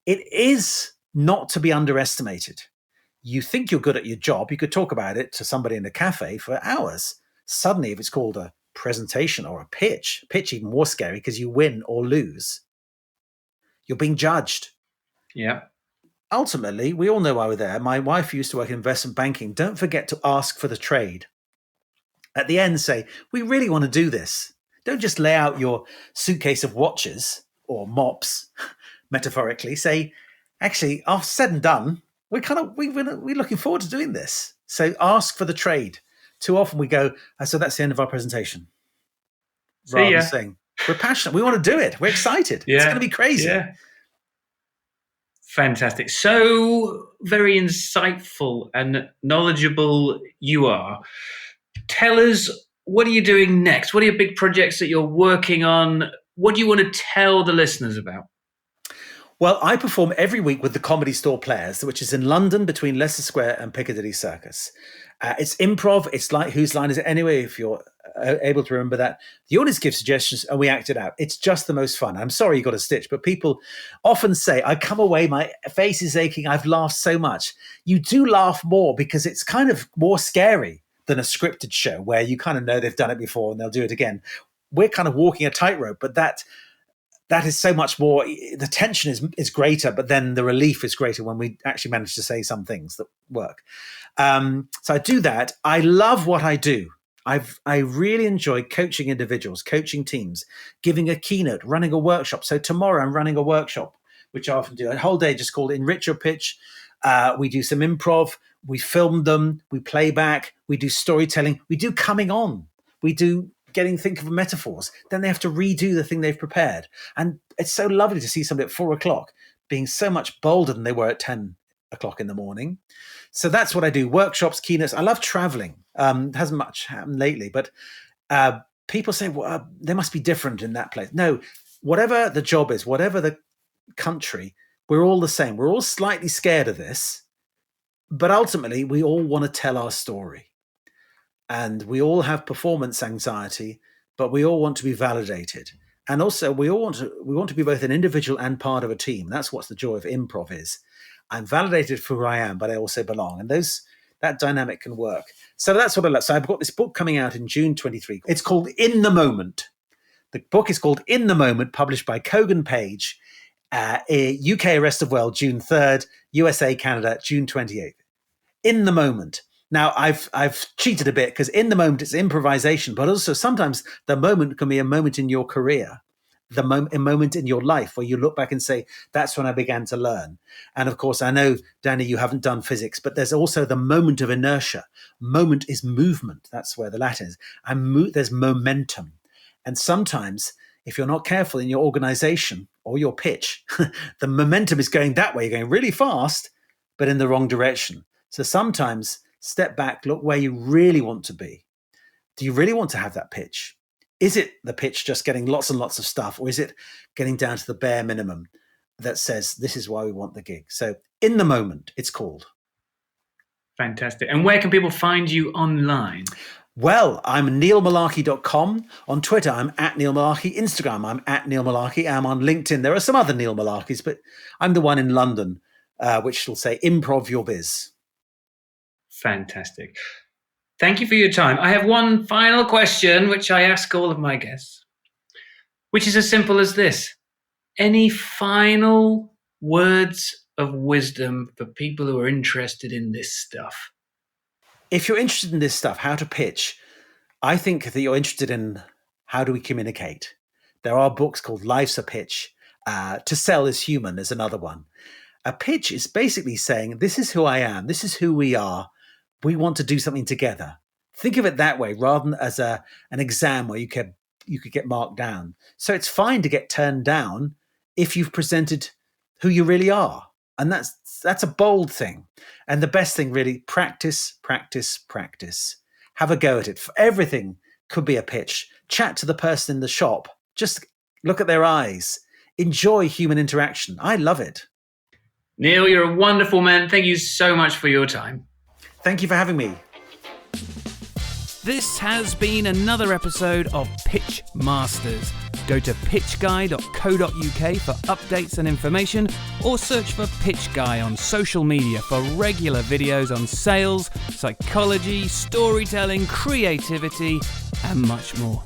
it is not to be underestimated. You think you're good at your job. You could talk about it to somebody in a cafe for hours. Suddenly, if it's called a presentation or a pitch even more scary because you win or lose. You're being judged. Yeah. ultimately, we all know why we're there. My wife used to work in investment banking. Don't forget to ask for the trade. At the end, say, we really want to do this. Don't just lay out your suitcase of watches or mops, metaphorically. Say, actually, after said and done, we're looking forward to doing this. So ask for the trade. Too often we go, so that's the end of our presentation. Rather than saying, we're passionate, we want to do it, we're excited. It's going to be crazy. Yeah. Fantastic. So very insightful and knowledgeable you are. Tell us, what are you doing next? What are your big projects that you're working on? What do you want to tell the listeners about? Well, I perform every week with the Comedy Store Players, which is in London between Leicester Square and Piccadilly Circus. It's improv. It's like Whose Line Is It Anyway, if you're able to remember that. The audience gives suggestions and we act it out. It's just the most fun. I'm sorry you got a stitch, but people often say, I come away, my face is aching, I've laughed so much. You do laugh more because it's kind of more scary than a scripted show where you kind of know they've done it before and they'll do it again. We're kind of walking a tightrope, but that is so much more, the tension is greater, but then the relief is greater when we actually manage to say some things that work. So I do that. I love what I do. I really enjoy coaching individuals, coaching teams, giving a keynote, running a workshop. So tomorrow I'm running a workshop, which I often do a whole day just called Enrich Your Pitch. We do some improv, we film them, we play back, we do storytelling, we do coming on, we do think of metaphors. Then they have to redo the thing they've prepared. And it's so lovely to see somebody at 4:00 being so much bolder than they were at 10:00 in the morning. So that's what I do. Workshops, keynotes. I love traveling. Hasn't much happened lately, but people say, well, they must be different in that place. No, whatever the job is, whatever the country, we're all the same. We're all slightly scared of this, but ultimately we all want to tell our story. And we all have performance anxiety, but we all want to be validated. And also we want to be both an individual and part of a team. That's what the joy of improv is. I'm validated for who I am, but I also belong. And that dynamic can work. So that's what I love. So I've got this book coming out in June 23. It's called In the Moment. The book is called In the Moment, published by Kogan Page, UK, rest of world, June 3rd, USA, Canada, June 28th. In the Moment. Now, I've cheated a bit because in the moment it's improvisation, but also sometimes the moment can be a moment in your career, a moment in your life where you look back and say, that's when I began to learn. And of course, I know, Danny, you haven't done physics, but there's also the moment of inertia. Moment is movement. That's where the Latin is. And there's momentum. And sometimes, if you're not careful in your organization or your pitch, the momentum is going that way, you're going really fast, but in the wrong direction. So sometimes step back, look where you really want to be. Do you really want to have that pitch? Is it the pitch just getting lots and lots of stuff, or is it getting down to the bare minimum that says, this is why we want the gig? So In the Moment, it's called. Fantastic. And where can people find you online? Well, I'm neilmullarkey.com. On Twitter, I'm at Neil Mullarkey. Instagram, I'm at Neil Mullarkey. I'm on LinkedIn. There are some other Neil Mullarkeys, but I'm the one in London, which will say Improv Your Biz. Fantastic. Thank you for your time. I have one final question, which I ask all of my guests, which is as simple as this. Any final words of wisdom for people who are interested in this stuff? If you're interested in this stuff, how to pitch, I think that you're interested in how do we communicate. There are books called Life's a Pitch. To Sell is Human is another one. A pitch is basically saying, this is who I am. This is who we are. We want to do something together. Think of it that way rather than as an exam where you could get marked down. So it's fine to get turned down if you've presented who you really are. And that's a bold thing. And the best thing really, practice, practice, practice. Have a go at it. Everything could be a pitch. Chat to the person in the shop. Just look at their eyes. Enjoy human interaction. I love it. Neil, you're a wonderful man. Thank you so much for your time. Thank you for having me. This has been another episode of Pitch Masters. Go to pitchguy.co.uk for updates and information, or search for Pitch Guy on social media for regular videos on sales, psychology, storytelling, creativity, and much more.